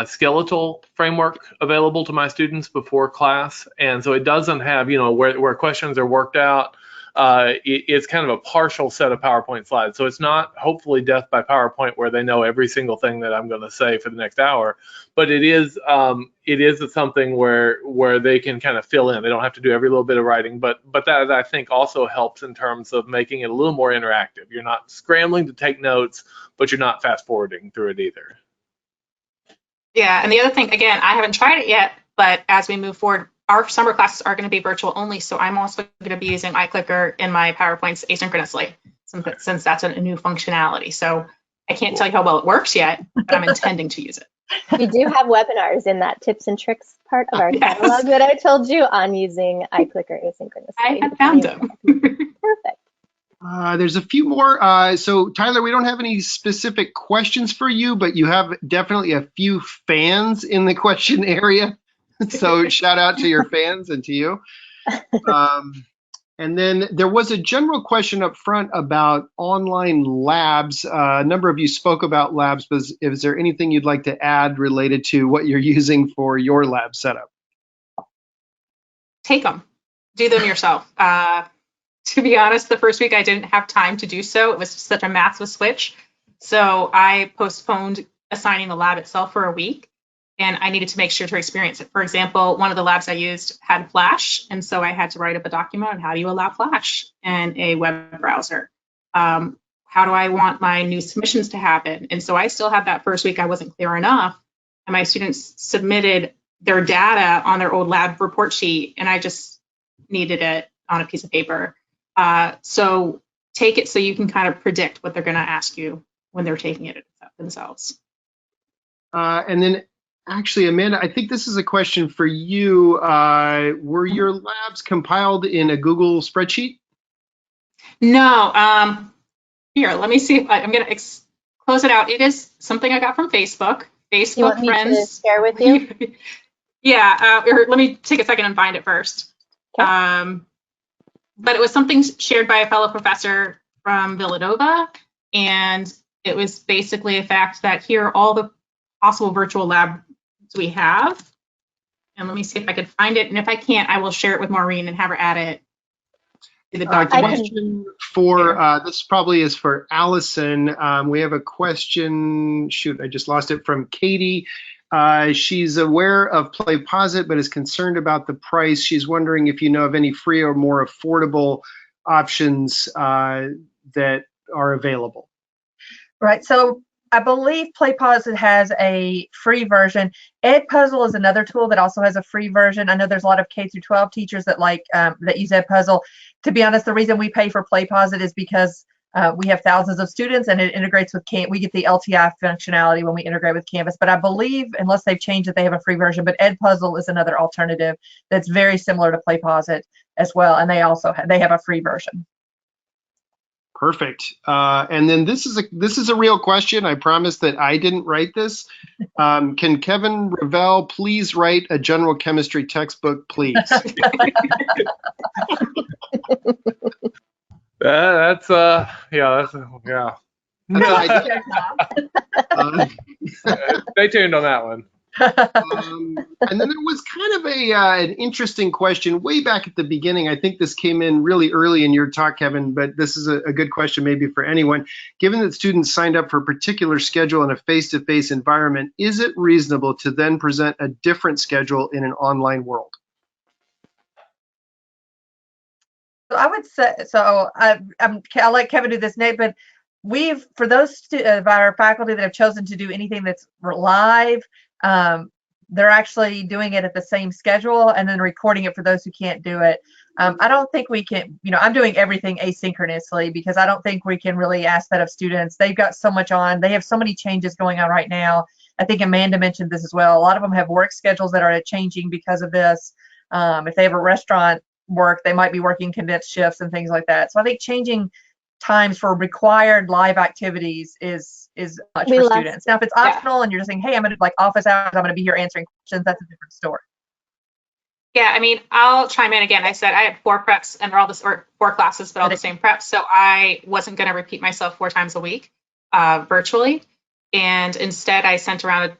skeletal framework available to my students before class, and so it doesn't have, you know, where questions are worked out. It's kind of a partial set of PowerPoint slides, so it's not hopefully death by PowerPoint where they know every single thing that I'm going to say for the next hour, but it is something where they can kind of fill in. They don't have to do every little bit of writing, but that I think also helps in terms of making it a little more interactive. You're not scrambling to take notes, but you're not fast forwarding through it either. Yeah, and the other thing, again, I haven't tried it yet, but as we move forward, our summer classes are going to be virtual only, so I'm also going to be using iClicker in my PowerPoints asynchronously, since that's a new functionality. So I can't tell you how well it works yet, but I'm intending to use it. We do have webinars in that tips and tricks part of our catalog that I told you on using iClicker asynchronously. I have found them. Perfect. There's a few more. So Tyler, we don't have any specific questions for you, but you have definitely a few fans in the question area. So shout out to your fans and to you. And then there was a general question up front about online labs. A number of you spoke about labs, but is there anything you'd like to add related to what you're using for your lab setup? Take them. Do them yourself. To be honest, the first week I didn't have time to do so. It was such a massive switch. So I postponed assigning the lab itself for a week, and I needed to make sure to experience it. For example, one of the labs I used had Flash, and so I had to write up a document on how do you allow Flash in a web browser. How do I want my new submissions to happen? And so I still had that first week I wasn't clear enough, and my students submitted their data on their old lab report sheet, and I just needed it on a piece of paper. So take it so you can kind of predict what they're going to ask you when they're taking it themselves. And then actually, Amanda, I think this is a question for you. Were your labs compiled in a Google spreadsheet? No. Here, let me see if I'm going to close it out. It is something I got from Facebook. Facebook you want friends. Me to share with you? Yeah. Let me take a second and find it first. Okay. But it was something shared by a fellow professor from Villanova, and it was basically a fact that here are all the possible virtual labs we have. And let me see if I could find it, and if I can't, I will share it with Maureen and have her add it to the document. Question for this probably is for Allison. We have a question. Shoot, I just lost it, from Katie. She's aware of PlayPosit, but is concerned about the price. She's wondering if you know of any free or more affordable options that are available. Right. So I believe PlayPosit has a free version. Edpuzzle is another tool that also has a free version. I know there's a lot of K through 12 teachers that that use Edpuzzle. To be honest, the reason we pay for PlayPosit is because We have thousands of students, and it integrates with we get the LTI functionality when we integrate with Canvas. But I believe, unless they've changed it, they have a free version. But Edpuzzle is another alternative that's very similar to PlayPosit as well, and they also have a free version. Perfect. And then this is a real question. I promise that I didn't write this. Can Kevin Revell please write a general chemistry textbook, please? Yeah. Stay tuned on that one. And then there was kind of an interesting question way back at the beginning. I think this came in really early in your talk, Kevin, but this is a good question maybe for anyone. Given that students signed up for a particular schedule in a face-to-face environment, is it reasonable to then present a different schedule in an online world? So I would say, so I'll let Kevin do this next, but for those of our faculty that have chosen to do anything that's live, they're actually doing it at the same schedule and then recording it for those who can't do it. I don't think we can, I'm doing everything asynchronously because I don't think we can really ask that of students. They've got so much on. They have so many changes going on right now. I think Amanda mentioned this as well. A lot of them have work schedules that are changing because of this. If they have a restaurant work, they might be working condensed shifts and things like that. So I think changing times for required live activities is much for students. Now, if it's optional and you're just saying, hey, I'm going to like office hours, I'm going to be here answering questions, that's a different story. Yeah, I mean, I'll chime in again. I said I had 4 preps and they're all or 4 classes, but all the same preps. So I wasn't going to repeat myself 4 times a week virtually. And instead I sent around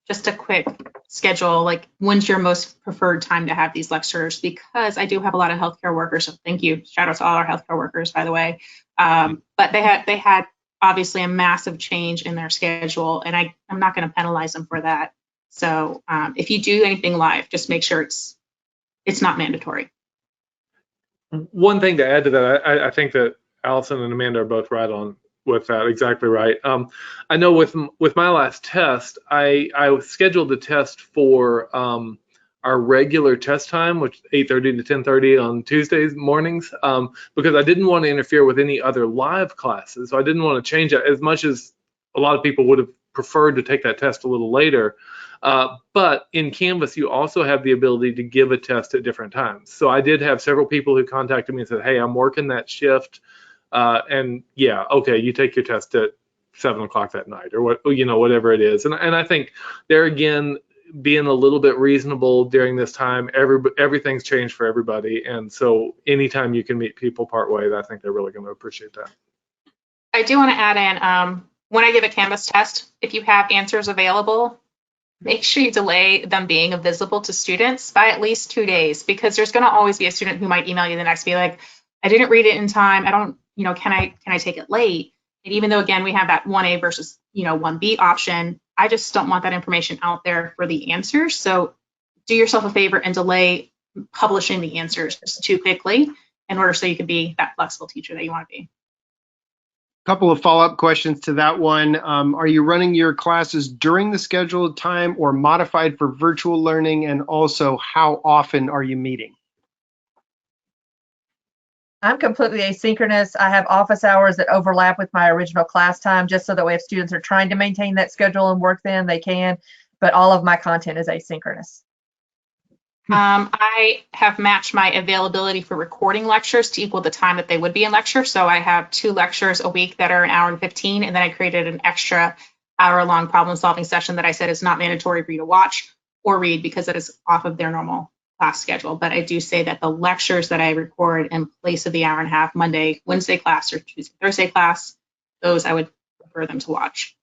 just a quick schedule, like when's your most preferred time to have these lectures? Because I do have a lot of healthcare workers. So thank you. Shout out to all our healthcare workers, by the way. But they had obviously a massive change in their schedule, and I'm not going to penalize them for that. So if you do anything live, just make sure it's not mandatory. One thing to add to that, I think that Allison and Amanda are both right on with that, exactly right. I know with my last test, I scheduled the test for our regular test time, which is 8:30 to 10:30 on Tuesdays mornings, because I didn't want to interfere with any other live classes. So I didn't want to change it as much as a lot of people would have preferred to take that test a little later. But in Canvas, you also have the ability to give a test at different times. So I did have several people who contacted me and said, hey, I'm working that shift. And yeah, okay, you take your test at 7 o'clock that night or whatever it is. And I think there again, being a little bit reasonable during this time, everything's changed for everybody. And so anytime you can meet people part way, I think they're really going to appreciate that. I do want to add in, when I give a Canvas test, if you have answers available, make sure you delay them being visible to students by at least 2 days, because there's going to always be a student who might email you the next day like, I didn't read it in time. I don't, can I take it late? And even though, again, we have that 1A versus, 1B option, I just don't want that information out there for the answers. So do yourself a favor and delay publishing the answers just too quickly in order so you can be that flexible teacher that you want to be. Couple of follow-up questions to that one. Are you running your classes during the scheduled time or modified for virtual learning? And also, how often are you meeting? I'm completely asynchronous. I have office hours that overlap with my original class time, just so that way if students are trying to maintain that schedule and work then, they can. But all of my content is asynchronous. I have matched my availability for recording lectures to equal the time that they would be in lecture. So I have 2 lectures a week that are an hour and 15, and then I created an extra hour-long problem-solving session that I said is not mandatory for you to watch or read because it is off of their normal class schedule. But I do say that the lectures that I record in place of the hour and a half Monday, Wednesday class or Tuesday, Thursday class, those I would prefer them to watch.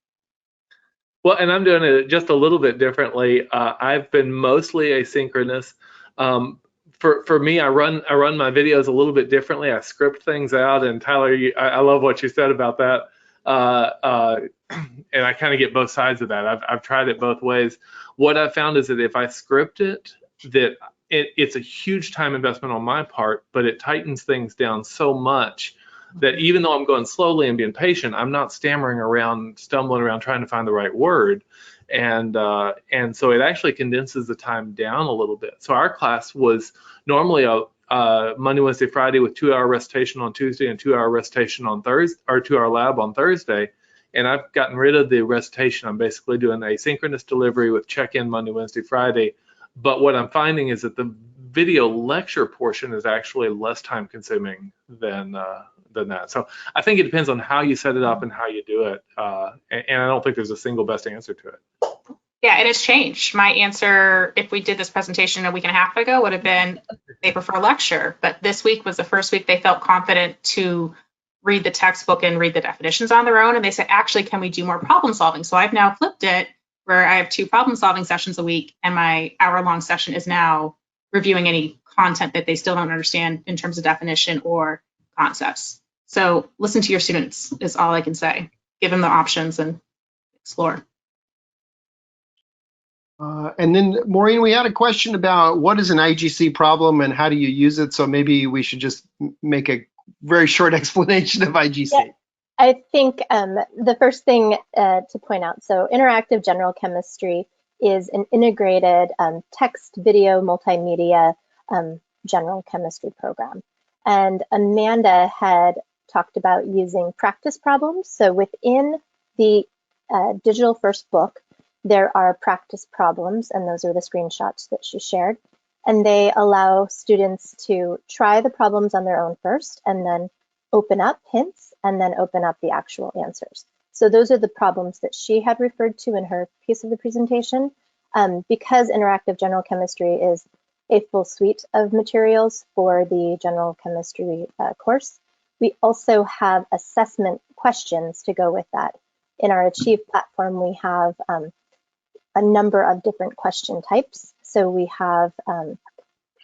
Well, and I'm doing it just a little bit differently. I've been mostly asynchronous. For me, I run my videos a little bit differently. I script things out, and Tyler, I love what you said about that. And I kind of get both sides of that. I've tried it both ways. What I found is that if I script it, that it's a huge time investment on my part, but it tightens things down so much that even though I'm going slowly and being patient, I'm not stammering around, stumbling around trying to find the right word. And so it actually condenses the time down a little bit. So our class was normally a Monday, Wednesday, Friday with 2-hour recitation on Tuesday and 2-hour recitation on Thursday, or 2-hour lab on Thursday. And I've gotten rid of the recitation. I'm basically doing asynchronous delivery with check-in Monday, Wednesday, Friday. But what I'm finding is that the video lecture portion is actually less time consuming than that. So I think it depends on how you set it up and how you do it. And I don't think there's a single best answer to it. Yeah, and it's changed. My answer, if we did this presentation a week and a half ago, would have been they prefer lecture. But this week was the first week they felt confident to read the textbook and read the definitions on their own. And they said, actually, can we do more problem solving? So I've now flipped it where I have 2 problem solving sessions a week, and my hour-long session is now reviewing any content that they still don't understand in terms of definition or concepts. So listen to your students is all I can say. Give them the options and explore. And then, Maureen, we had a question about what is an IGC problem and how do you use it? So maybe we should just make a very short explanation of IGC. Yeah. I think the first thing to point out, so interactive general chemistry is an integrated text, video, multimedia general chemistry program. And Amanda had talked about using practice problems. So within the digital first book, there are practice problems, and those are the screenshots that she shared. And they allow students to try the problems on their own first, and then open up hints, and then open up the actual answers. So those are the problems that she had referred to in her piece of the presentation. Because interactive general chemistry is a full suite of materials for the general chemistry course, we also have assessment questions to go with that. In our Achieve platform, we have a number of different question types. So we have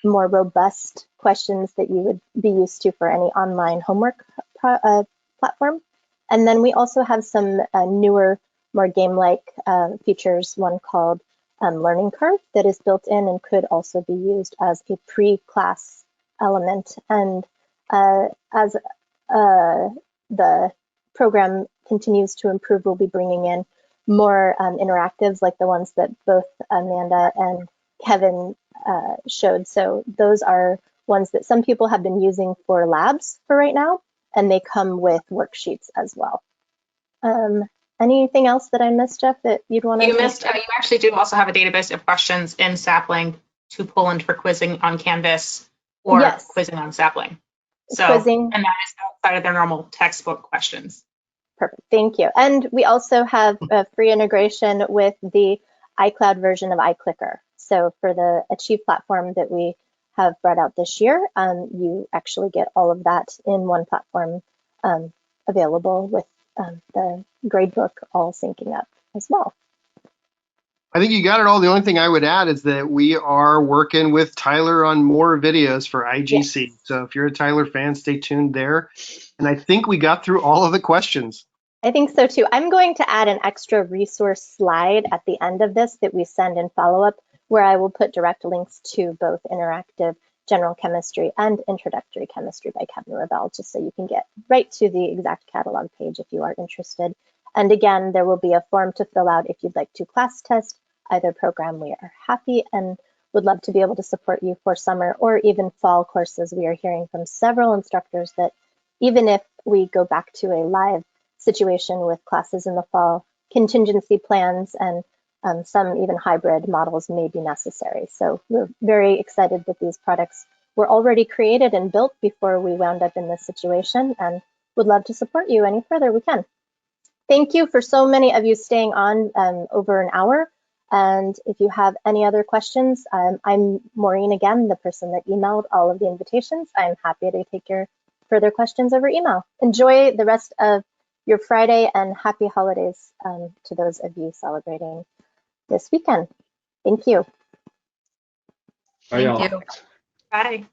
more robust questions that you would be used to for any online homework platform. And then we also have some newer, more game-like features, one called Learning Curve that is built in and could also be used as a pre-class element. And as the program continues to improve, we'll be bringing in more interactives like the ones that both Amanda and Kevin showed. So those are ones that some people have been using for labs for right now, and they come with worksheets as well. Anything else that I missed, Jeff, that you'd want to? You missed, you actually do also have a database of questions in Sapling to pull in for quizzing on Canvas or Yes. quizzing on Sapling. So, Quizzing. and that is outside of their normal textbook questions. Perfect, thank you. And we also have a free integration with the iCloud version of iClicker. So for the Achieve platform that we have brought out this year, you actually get all of that in one platform available with the gradebook all syncing up as well. I think you got it all. The only thing I would add is that we are working with Tyler on more videos for IGC. Yes. So if you're a Tyler fan, stay tuned there. And I think we got through all of the questions. I think so too. I'm going to add an extra resource slide at the end of this that we send in follow-up, where I will put direct links to both interactive general chemistry and introductory chemistry by Kevin Revell, just so you can get right to the exact catalog page if you are interested. And again, there will be a form to fill out if you'd like to class test either program. We are happy and would love to be able to support you for summer or even fall courses. We are hearing from several instructors that even if we go back to a live situation with classes in the fall, contingency plans and some even hybrid models may be necessary. So we're very excited that these products were already created and built before we wound up in this situation, and would love to support you any further we can. Thank you for so many of you staying on over an hour. And if you have any other questions, I'm Maureen again, the person that emailed all of the invitations. I'm happy to take your further questions over email. Enjoy the rest of your Friday and happy holidays to those of you celebrating this weekend. Thank you. Thank you. Bye.